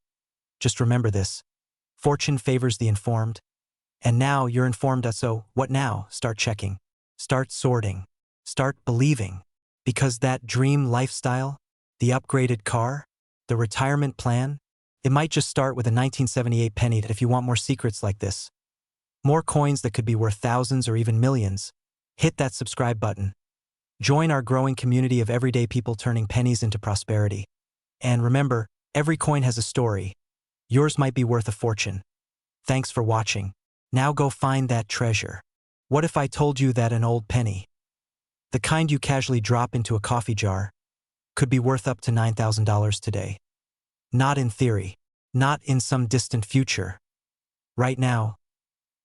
just remember this. Fortune favors the informed. And now you're informed. So, what now? Start checking. Start sorting. Start believing. Because that dream lifestyle, the upgraded car, the retirement plan, it might just start with a 1978 penny. If you want more secrets like this, more coins that could be worth thousands or even millions, hit that subscribe button. Join our growing community of everyday people turning pennies into prosperity. And remember, every coin has a story. Yours might be worth a fortune. Thanks for watching. Now go find that treasure. What if I told you that an old penny, the kind you casually drop into a coffee jar, could be worth up to $9,000 today? Not in theory. Not in some distant future. Right now.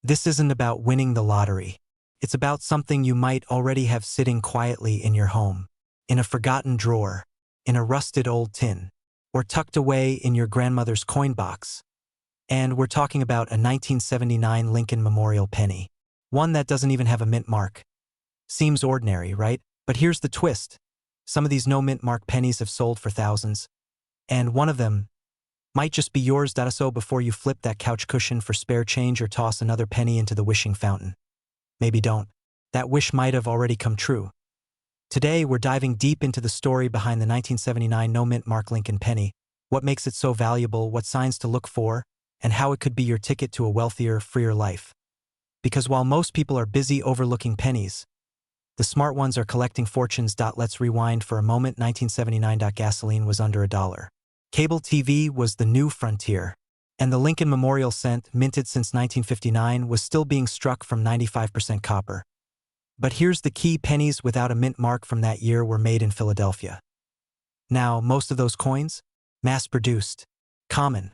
This isn't about winning the lottery. It's about something you might already have sitting quietly in your home, in a forgotten drawer, in a rusted old tin, or tucked away in your grandmother's coin box. And we're talking about a 1979 Lincoln Memorial penny. One that doesn't even have a mint mark. Seems ordinary, right? But here's the twist. Some of these no-mint mark pennies have sold for thousands, and one of them might just be yours. So before you flip that couch cushion for spare change or toss another penny into the wishing fountain. Maybe don't. That wish might have already come true. Today, we're diving deep into the story behind the 1979 no-mint mark Lincoln penny, what makes it so valuable, what signs to look for, and how it could be your ticket to a wealthier, freer life. Because while most people are busy overlooking pennies, the smart ones are collecting fortunes. Let's rewind for a moment. 1979. Gasoline was under $1. Cable TV was the new frontier, and the Lincoln Memorial cent, minted since 1959, was still being struck from 95% copper. But here's the key: pennies without a mint mark from that year were made in Philadelphia. Now, most of those coins? Mass-produced. Common.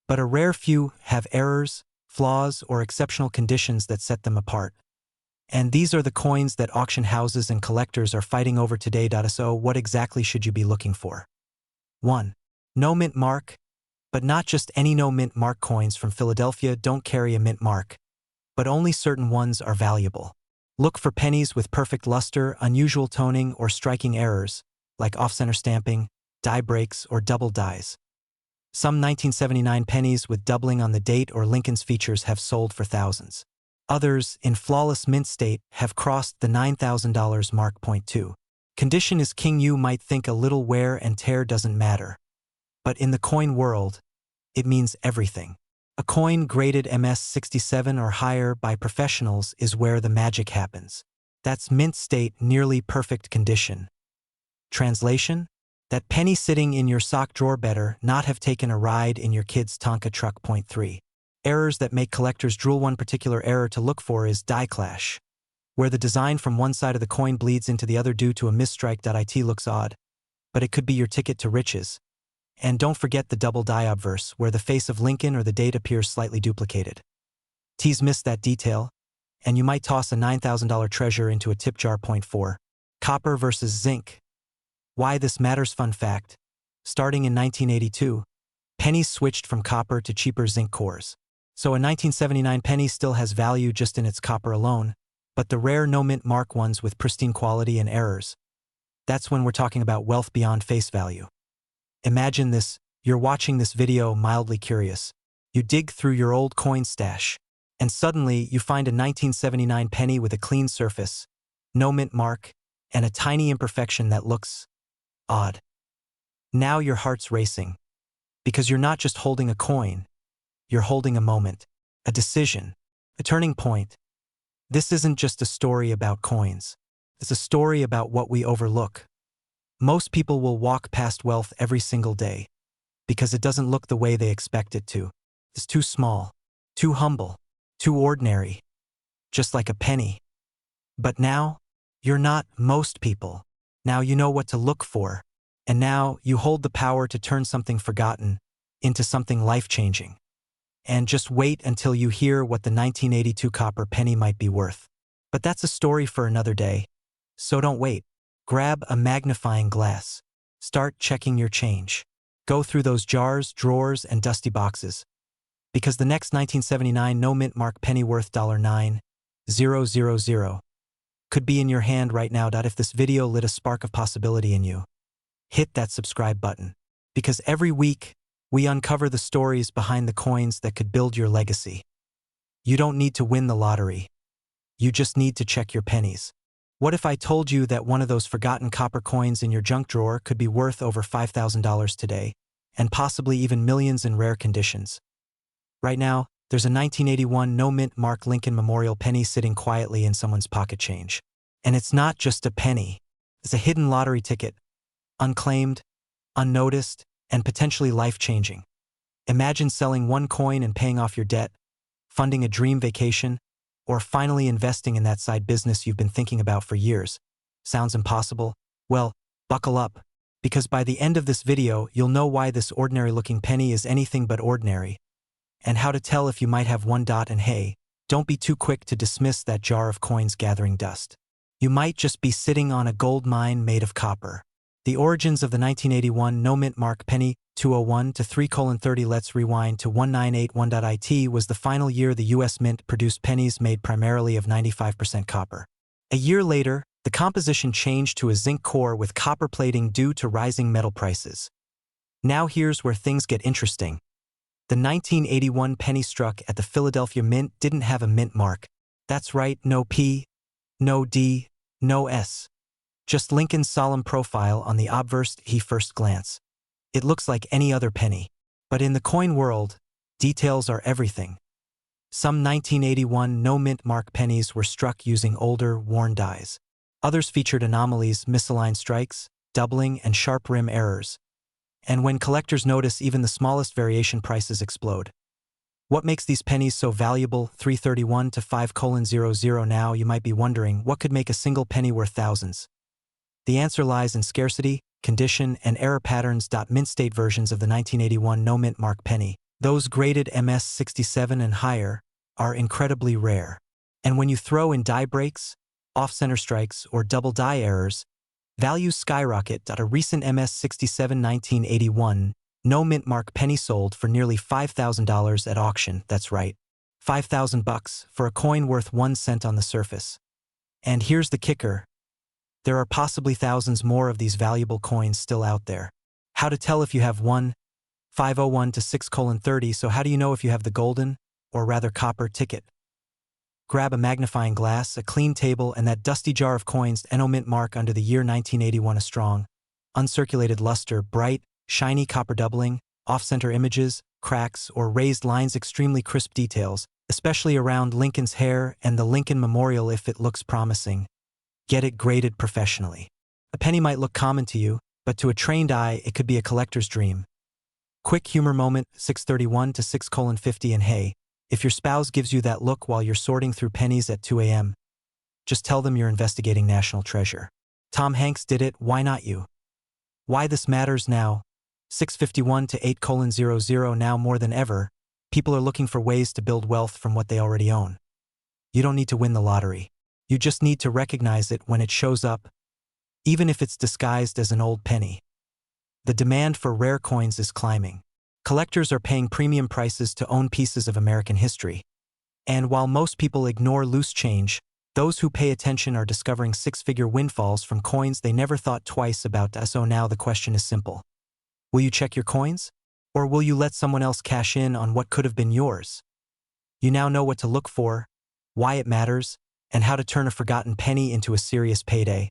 But a rare few have errors, flaws, or exceptional conditions that set them apart. And these are the coins that auction houses and collectors are fighting over today. So what exactly should you be looking for? 1. No mint mark. But not just any no mint mark. Coins from Philadelphia don't carry a mint mark, but only certain ones are valuable. Look for pennies with perfect luster, unusual toning, or striking errors, like off-center stamping, die breaks, or double dies. Some 1979 pennies with doubling on the date or Lincoln's features have sold for thousands. Others, in flawless mint state, have crossed the $9,000 mark. Point 2. Condition is king. You might think a little wear and tear doesn't matter. But in the coin world, it means everything. A coin graded MS-67 or higher by professionals is where the magic happens. That's mint state, nearly perfect condition. Translation? That penny sitting in your sock drawer better not have taken a ride in your kid's Tonka truck. Point 3. Errors that make collectors drool. One particular error to look for is die clash, where the design from one side of the coin bleeds into the other due to a misstrike. It looks odd, but it could be your ticket to riches. And don't forget the double die obverse, where the face of Lincoln or the date appears slightly duplicated. T's miss that detail, and you might toss a $9,000 treasure into a tip jar. Point 4. Copper versus zinc. Why this matters. Fun fact: starting in 1982, pennies switched from copper to cheaper zinc cores. So a 1979 penny still has value just in its copper alone, but the rare no-mint mark ones with pristine quality and errors, that's when we're talking about wealth beyond face value. Imagine this: you're watching this video mildly curious. You dig through your old coin stash, and suddenly you find a 1979 penny with a clean surface, no mint mark, and a tiny imperfection that looks odd. Now your heart's racing, because you're not just holding a coin, you're holding a moment, a decision, a turning point. This isn't just a story about coins. It's a story about what we overlook. Most people will walk past wealth every single day because it doesn't look the way they expect it to. It's too small, too humble, too ordinary, just like a penny. But now, you're not most people. Now you know what to look for, and now you hold the power to turn something forgotten into something life-changing. And just wait until you hear what the 1982 copper penny might be worth. But that's a story for another day. So don't wait. Grab a magnifying glass. Start checking your change. Go through those jars, drawers, and dusty boxes. Because the next 1979 no-mint mark penny worth $9,000 could be in your hand right now. If this video lit a spark of possibility in you, hit that subscribe button. Because every week, we uncover the stories behind the coins that could build your legacy. You don't need to win the lottery. You just need to check your pennies. What if I told you that one of those forgotten copper coins in your junk drawer could be worth over $5,000 today, and possibly even millions in rare conditions? Right now, there's a 1981 no-mint mark Lincoln Memorial penny sitting quietly in someone's pocket change. And it's not just a penny. It's a hidden lottery ticket, unclaimed, unnoticed, and potentially life-changing. Imagine selling one coin and paying off your debt, funding a dream vacation, or finally investing in that side business you've been thinking about for years. Sounds impossible? Well, buckle up, because by the end of this video, you'll know why this ordinary-looking penny is anything but ordinary, and how to tell if you might have one. And hey, don't be too quick to dismiss that jar of coins gathering dust. You might just be sitting on a gold mine made of copper. The origins of the 1981 no-mint mark penny 201 to 3:30. Let's rewind to 1981. It was the final year the U.S. Mint produced pennies made primarily of 95% copper. A year later, The composition changed to a zinc core with copper plating due to rising metal prices. Now here's where things get interesting. The 1981 penny struck at the Philadelphia Mint didn't have a mint mark. That's right, no P, no D, no S. Just Lincoln's solemn profile on the obverse first glance. It looks like any other penny. But in the coin world, details are everything. Some 1981 no-mint mark pennies were struck using older, worn dies. Others featured anomalies, misaligned strikes, doubling, and sharp rim errors. And when collectors notice, even the smallest variation, prices explode. What makes these pennies so valuable? 331 to 5:00 now, you might be wondering, what could make a single penny worth thousands? The answer lies in scarcity, condition, and error patterns. Mint state versions of the 1981 no-mint mark penny, those graded MS67 and higher, are incredibly rare. And when you throw in die breaks, off-center strikes, or double die errors, values skyrocket. A recent MS67 1981 no-mint mark penny sold for nearly $5,000 at auction. That's right, $5,000 for a coin worth 1 cent on the surface. And here's the kicker. There are possibly thousands more of these valuable coins still out there. How to tell if you have one? 501 to 6:30. So how do you know if you have the golden, or rather copper, ticket? Grab a magnifying glass, a clean table, and that dusty jar of coins. No mint mark under the year 1981. A strong, uncirculated luster, bright, shiny copper doubling, off-center images, cracks, or raised lines. Extremely crisp details, especially around Lincoln's hair and the Lincoln Memorial. If it looks promising, get it graded professionally. A penny might look common to you, but to a trained eye, it could be a collector's dream. Quick humor moment, 6:31 to 6:50. And hey, if your spouse gives you that look while you're sorting through pennies at 2 a.m., just tell them you're investigating national treasure. Tom Hanks did it, why not you? Why this matters now? 6:51 to 8:00 now, more than ever, people are looking for ways to build wealth from what they already own. You don't need to win the lottery. You just need to recognize it when it shows up, even if it's disguised as an old penny. The demand for rare coins is climbing. Collectors are paying premium prices to own pieces of American history. And while most people ignore loose change, those who pay attention are discovering six-figure windfalls from coins they never thought twice about. So now the question is simple. Will you check your coins? Or will you let someone else cash in on what could have been yours? You now know what to look for, why it matters, and how to turn a forgotten penny into a serious payday.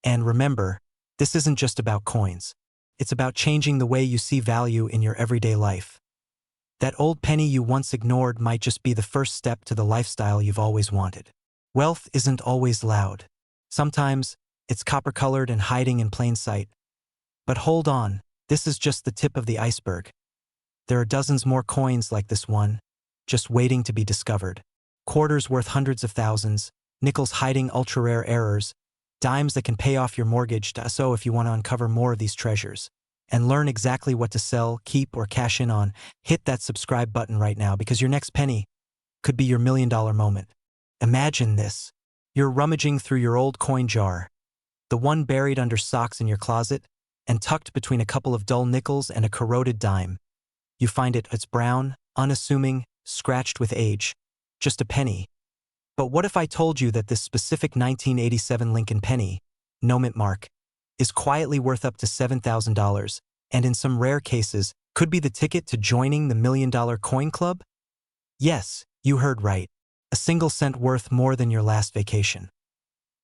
And remember, this isn't just about coins. It's about changing the way you see value in your everyday life. That old penny you once ignored might just be the first step to the lifestyle you've always wanted. Wealth isn't always loud. Sometimes, it's copper-colored and hiding in plain sight. But hold on, this is just the tip of the iceberg. There are dozens more coins like this one, just waiting to be discovered. Quarters worth hundreds of thousands, nickels hiding ultra-rare errors, dimes that can pay off your mortgage. So if you want to uncover more of these treasures and learn exactly what to sell, keep, or cash in on, hit that subscribe button right now, because your next penny could be your $1,000,000 moment. Imagine this. You're rummaging through your old coin jar, the one buried under socks in your closet and tucked between a couple of dull nickels and a corroded dime. You find it's brown, unassuming, scratched with age. Just a penny. But what if I told you that this specific 1987 Lincoln penny, no mint mark, is quietly worth up to $7,000, and in some rare cases, could be the ticket to joining the $1,000,000 coin club? Yes, you heard right. A single cent worth more than your last vacation.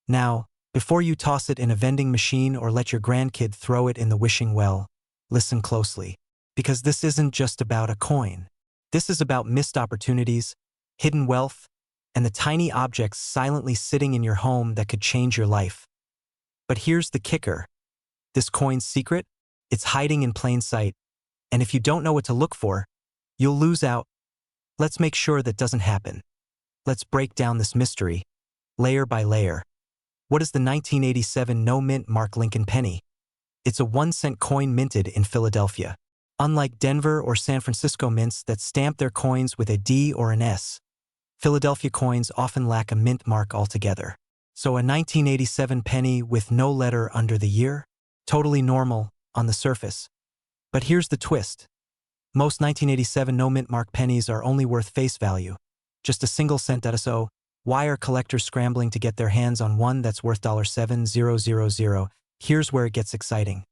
Now, before you toss it in a vending machine or let your grandkid throw it in the wishing well, listen closely. Because this isn't just about a coin. This is about missed opportunities, hidden wealth, and the tiny objects silently sitting in your home that could change your life. But here's the kicker. This coin's secret? It's hiding in plain sight. And if you don't know what to look for, you'll lose out. Let's make sure that doesn't happen. Let's break down this mystery, layer by layer. What is the 1987 no-mint mark Lincoln penny? It's a 1-cent coin minted in Philadelphia. Unlike Denver or San Francisco mints that stamp their coins with a D or an S, Philadelphia coins often lack a mint mark altogether. So a 1987 penny with no letter under the year? Totally normal on the surface. But here's the twist. Most 1987 no mint mark pennies are only worth face value, just a single cent. So Why are collectors scrambling to get their hands on one that's worth $7,000? Here's where it gets exciting.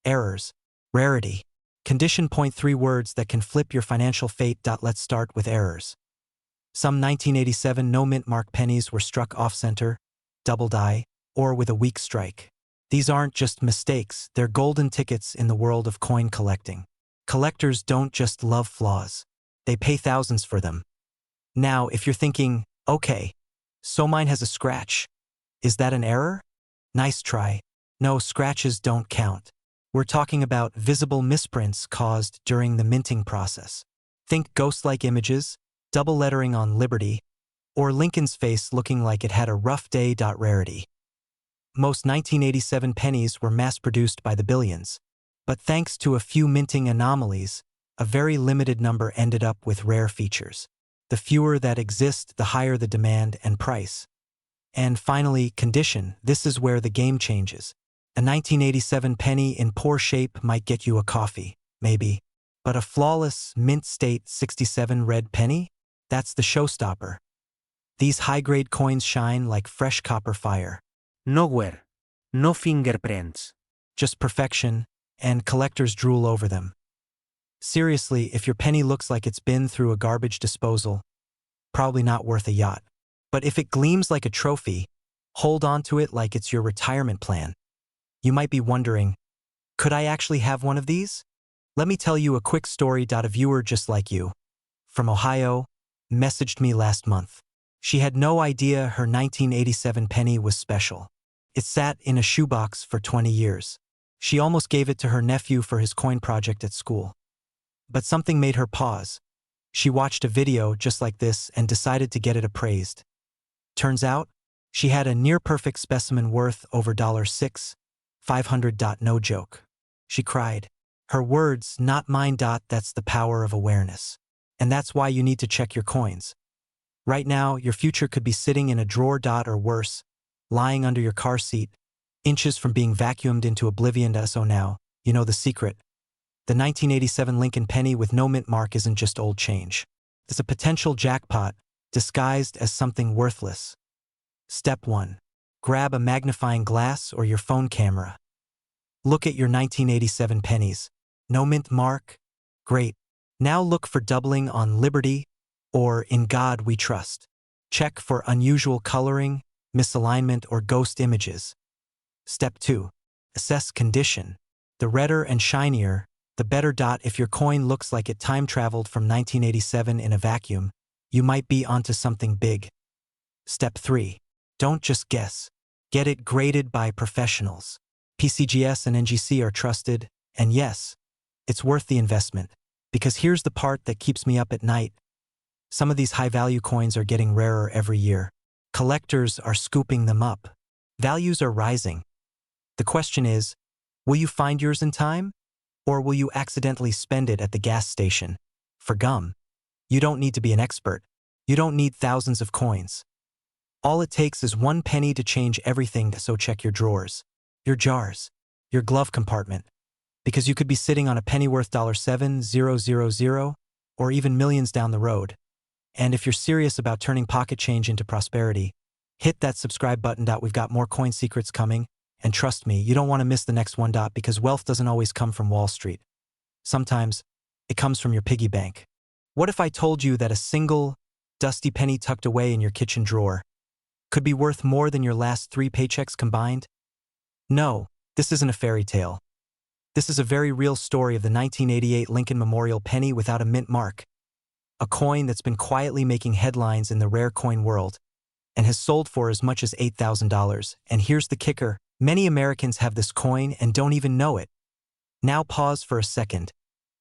Errors. Rarity. Condition. Point 3 words that can flip your financial fate. Let's start with errors. Some 1987 no-mint mark pennies were struck off-center, double die, or with a weak strike. These aren't just mistakes, they're golden tickets in the world of coin collecting. Collectors don't just love flaws. They pay thousands for them. Now, if you're thinking, okay, so mine has a scratch. Is that an error? Nice try. No, scratches don't count. We're talking about visible misprints caused during the minting process. Think ghost-like images, double lettering on Liberty, or Lincoln's face looking like it had a rough day. Rarity. Most 1987 pennies were mass-produced by the billions, but thanks to a few minting anomalies, a very limited number ended up with rare features. The fewer that exist, the higher the demand and price. And finally, condition. This is where the game changes. A 1987 penny in poor shape might get you a coffee, maybe. But a flawless, mint-state 67 red penny? That's the showstopper. These high-grade coins shine like fresh copper fire. Nowhere. No fingerprints. Just perfection, and collectors drool over them. Seriously, if your penny looks like it's been through a garbage disposal, probably not worth a yacht. But if it gleams like a trophy, hold on to it like it's your retirement plan. You might be wondering, could I actually have one of these? Let me tell you a quick story. A viewer just like you, from Ohio, messaged me last month. She had no idea her 1987 penny was special. It sat in a shoebox for 20 years. She almost gave it to her nephew for his coin project at school. But something made her pause. She watched a video just like this and decided to get it appraised. Turns out, she had a near-perfect specimen worth over $6,500. No joke. She cried. Her words, not mine. That's the power of awareness. And that's why you need to check your coins. Right now, your future could be sitting in a drawer. Or worse, lying under your car seat, inches from being vacuumed into oblivion. So now, you know the secret. The 1987 Lincoln penny with no mint mark isn't just old change. It's a potential jackpot, disguised as something worthless. Step 1. Grab a magnifying glass or your phone camera. Look at your 1987 pennies. No mint mark? Great. Now look for doubling on Liberty or In God We Trust. Check for unusual coloring, misalignment, or ghost images. Step 2. Assess condition. The redder and shinier, the better. If your coin looks like it time-traveled from 1987 in a vacuum, you might be onto something big. Step 3. Don't just guess. Get it graded by professionals. PCGS and NGC are trusted, and yes, it's worth the investment. Because here's the part that keeps me up at night. Some of these high-value coins are getting rarer every year. Collectors are scooping them up. Values are rising. The question is, will you find yours in time? Or will you accidentally spend it at the gas station? For gum. You don't need to be an expert. You don't need thousands of coins. All it takes is one penny to change everything. So check your drawers, your jars, your glove compartment. Because you could be sitting on a penny worth $7,000 or even millions down the road. And if you're serious about turning pocket change into prosperity, hit that subscribe button. We've got more coin secrets coming. And trust me, you don't want to miss the next one. Because wealth doesn't always come from Wall Street. Sometimes, it comes from your piggy bank. What if I told you that a single, dusty penny tucked away in your kitchen drawer could be worth more than your last 3 paychecks combined? No, this isn't a fairy tale. This is a very real story of the 1988 Lincoln Memorial penny without a mint mark. A coin that's been quietly making headlines in the rare coin world and has sold for as much as $8,000. And here's the kicker. Many Americans have this coin and don't even know it. Now pause for a second.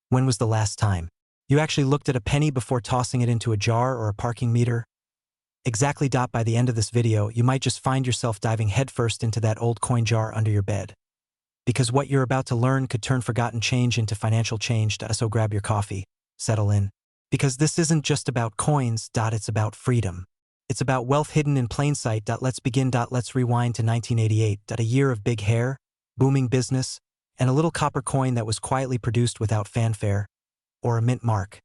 When was the last time you actually looked at a penny before tossing it into a jar or a parking meter? Exactly. By the end of this video, you might just find yourself diving headfirst into that old coin jar under your bed. Because what you're about to learn could turn forgotten change into financial change. So grab your coffee, settle in. Because this isn't just about coins. It's about freedom. It's about wealth hidden in plain sight. Let's begin. Let's rewind to 1988. A year of big hair, booming business, and a little copper coin that was quietly produced without fanfare or a mint mark.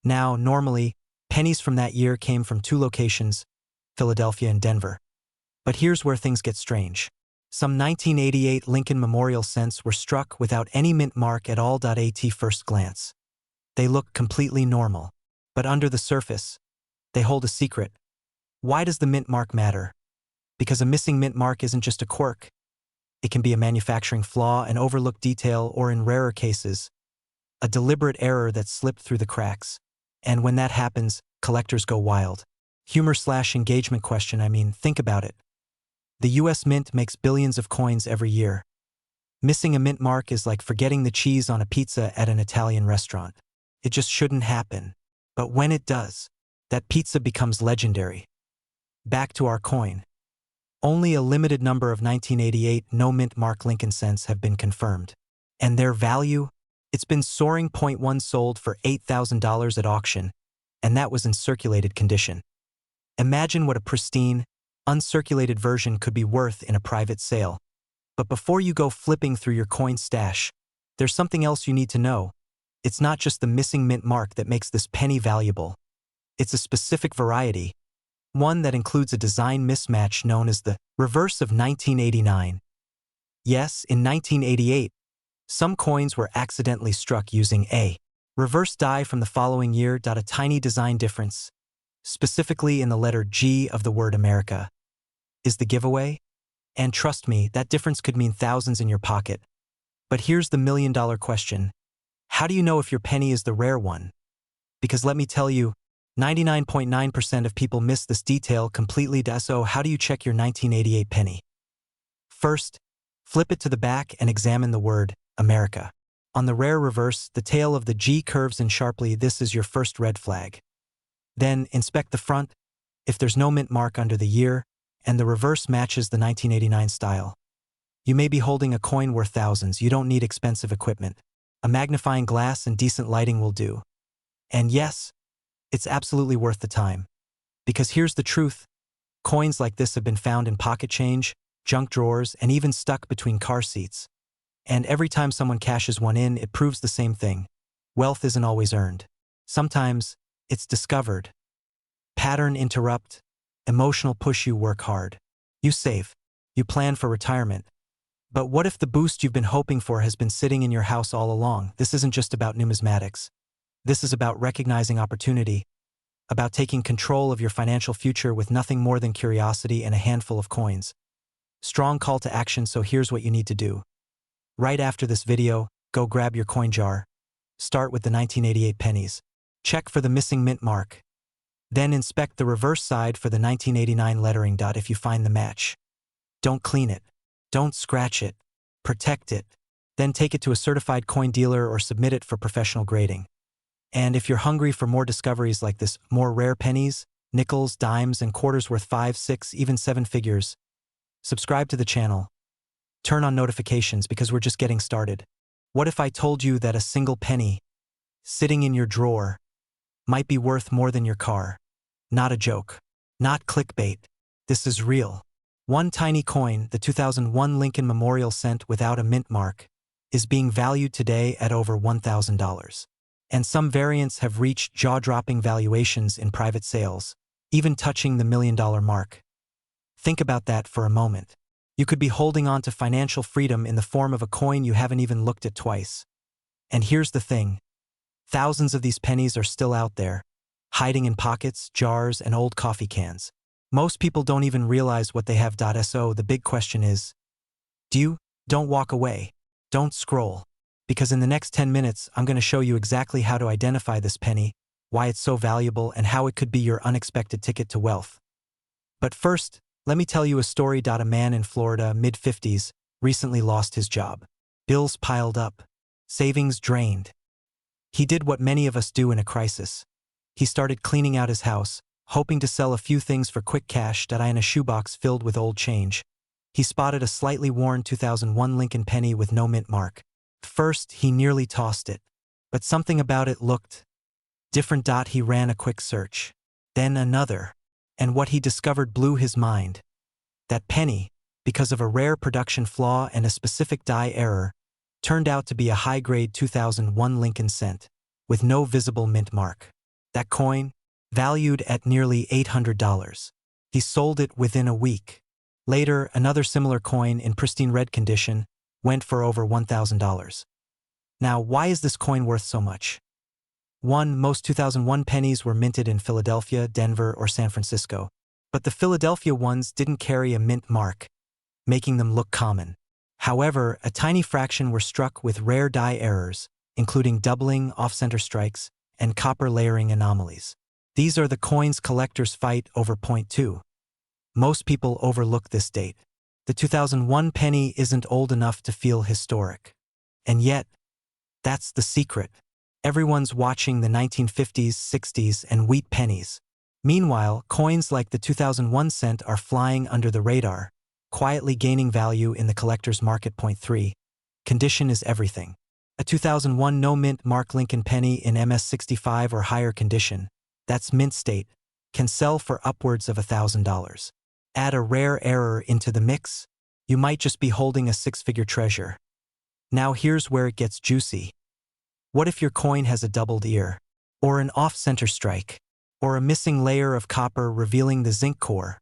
Now, normally, pennies from that year came from 2 locations, Philadelphia, and Denver. But here's where things get strange. Some 1988 Lincoln Memorial cents were struck without any mint mark at all. At first glance, they look completely normal. But under the surface, they hold a secret. Why does the mint mark matter? Because a missing mint mark isn't just a quirk. It can be a manufacturing flaw, an overlooked detail, or in rarer cases, a deliberate error that slipped through the cracks. And when that happens, collectors go wild. Humor/engagement question, think about it. The US Mint makes billions of coins every year. Missing a mint mark is like forgetting the cheese on a pizza at an Italian restaurant. It just shouldn't happen. But when it does, that pizza becomes legendary. Back to our coin. Only a limited number of 1988 no mint mark Lincoln cents have been confirmed. And their value? It's been soaring. One sold for $8,000 at auction, and that was in circulated condition. Imagine what a pristine, uncirculated version could be worth in a private sale. But before you go flipping through your coin stash, there's something else you need to know. It's not just the missing mint mark that makes this penny valuable. It's a specific variety, one that includes a design mismatch known as the reverse of 1989. Yes, in 1988, some coins were accidentally struck using a reverse die from the following year. A tiny design difference, specifically in the letter G of the word America, is the giveaway. And trust me, that difference could mean thousands in your pocket. But here's the million-dollar question. How do you know if your penny is the rare one? Because let me tell you, 99.9% of people miss this detail completely. So how do you check your 1988 penny? First, flip it to the back and examine the word America. On the rare reverse, the tail of the G curves in sharply. This is your first red flag. Then inspect the front. If there's no mint mark under the year, and the reverse matches the 1989 style, you may be holding a coin worth thousands. You don't need expensive equipment. A magnifying glass and decent lighting will do. And yes, it's absolutely worth the time. Because here's the truth. Coins like this have been found in pocket change, junk drawers, and even stuck between car seats. And every time someone cashes one in, it proves the same thing. Wealth isn't always earned. Sometimes, it's discovered. Pattern interrupt. Emotional push. You work hard. You save. You plan for retirement. But what if the boost you've been hoping for has been sitting in your house all along? This isn't just about numismatics. This is about recognizing opportunity, about taking control of your financial future with nothing more than curiosity and a handful of coins. Strong call to action, so here's what you need to do. Right after this video, go grab your coin jar. Start with the 1988 pennies. Check for the missing mint mark. Then inspect the reverse side for the 1989 lettering. If you find the match, don't clean it. Don't scratch it. Protect it. Then take it to a certified coin dealer or submit it for professional grading. And if you're hungry for more discoveries like this, more rare pennies, nickels, dimes, and quarters worth 5, 6, even 7 figures, subscribe to the channel. Turn on notifications because we're just getting started. What if I told you that a single penny, sitting in your drawer, might be worth more than your car? Not a joke. Not clickbait. This is real. One tiny coin, the 2001 Lincoln Memorial cent without a mint mark, is being valued today at over $1,000. And some variants have reached jaw-dropping valuations in private sales, even touching the $1 million mark. Think about that for a moment. You could be holding on to financial freedom in the form of a coin you haven't even looked at twice. And here's the thing. Thousands of these pennies are still out there, hiding in pockets, jars, and old coffee cans. Most people don't even realize what they have. So the big question is, don't walk away. Don't scroll. Because in the next 10 minutes, I'm going to show you exactly how to identify this penny, why it's so valuable, and how it could be your unexpected ticket to wealth. But first, let me tell you a story. A man in Florida, mid-50s, recently lost his job. Bills piled up. Savings drained. He did what many of us do in a crisis. He started cleaning out his house, hoping to sell a few things for quick cash. In a shoebox filled with old change, he spotted a slightly worn 2001 Lincoln penny with no mint mark. First, he nearly tossed it, but something about it looked different. He ran a quick search, then another, and what he discovered blew his mind. That penny, because of a rare production flaw and a specific die error, turned out to be a high-grade 2001 Lincoln cent, with no visible mint mark. That coin, valued at nearly $800, He sold it within a week. Later, another similar coin in pristine red condition went for over $1,000. Now, why is this coin worth so much? 1. Most 2001 pennies were minted in Philadelphia, Denver, or San Francisco. But the Philadelphia ones didn't carry a mint mark, making them look common. However, a tiny fraction were struck with rare die errors, including doubling, off-center strikes, and copper layering anomalies. These are the coins collectors fight over. Point 2. Most people overlook this date. The 2001 penny isn't old enough to feel historic. And yet, that's the secret. Everyone's watching the 1950s, 60s, and wheat pennies. Meanwhile, coins like the 2001 cent are flying under the radar, quietly gaining value in the collector's market. Point 3. Condition is everything. A 2001 no-mint mark Lincoln penny in MS65 or higher condition, that's mint state, can sell for upwards of $1,000. Add a rare error into the mix, you might just be holding a six-figure treasure. Now here's where it gets juicy. What if your coin has a doubled ear, or an off-center strike, or a missing layer of copper revealing the zinc core?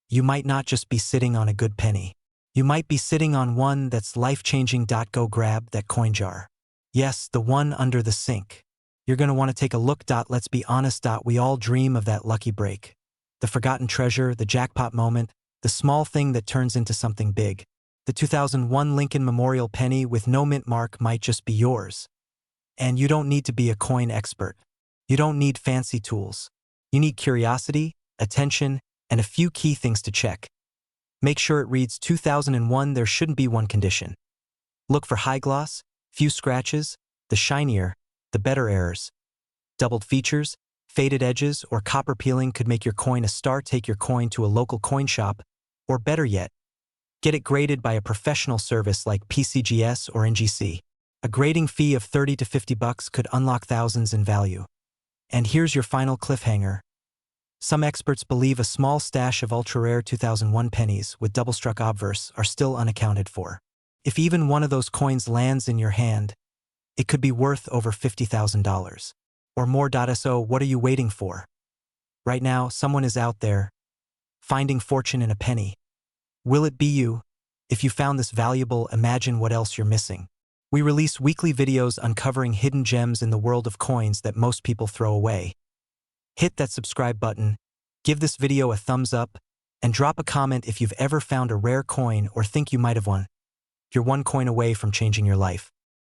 You might not just be sitting on a good penny. You might be sitting on one that's life-changing. Go grab that coin jar. Yes, the one under the sink. You're going to want to take a look. Let's be honest. We all dream of that lucky break. The forgotten treasure, the jackpot moment, the small thing that turns into something big. The 2001 Lincoln Memorial penny with no mint mark might just be yours. And you don't need to be a coin expert. You don't need fancy tools. You need curiosity, attention, and a few key things to check. Make sure it reads 2001. There shouldn't be one condition. Look for high gloss, few scratches, the shinier, the better errors. Doubled features, faded edges, or copper peeling could make your coin a star. Take your coin to a local coin shop, or better yet, get it graded by a professional service like PCGS or NGC. A grading fee of $30 to $50 could unlock thousands in value. And here's your final cliffhanger. Some experts believe a small stash of ultra-rare 2001 pennies with double-struck obverse are still unaccounted for. If even one of those coins lands in your hand, it could be worth over $50,000. Or more. So what are you waiting for? Right now, someone is out there, finding fortune in a penny. Will it be you? If you found this valuable, imagine what else you're missing. We release weekly videos uncovering hidden gems in the world of coins that most people throw away. Hit that subscribe button, give this video a thumbs up, and drop a comment if you've ever found a rare coin or think you might have one. You're one coin away from changing your life.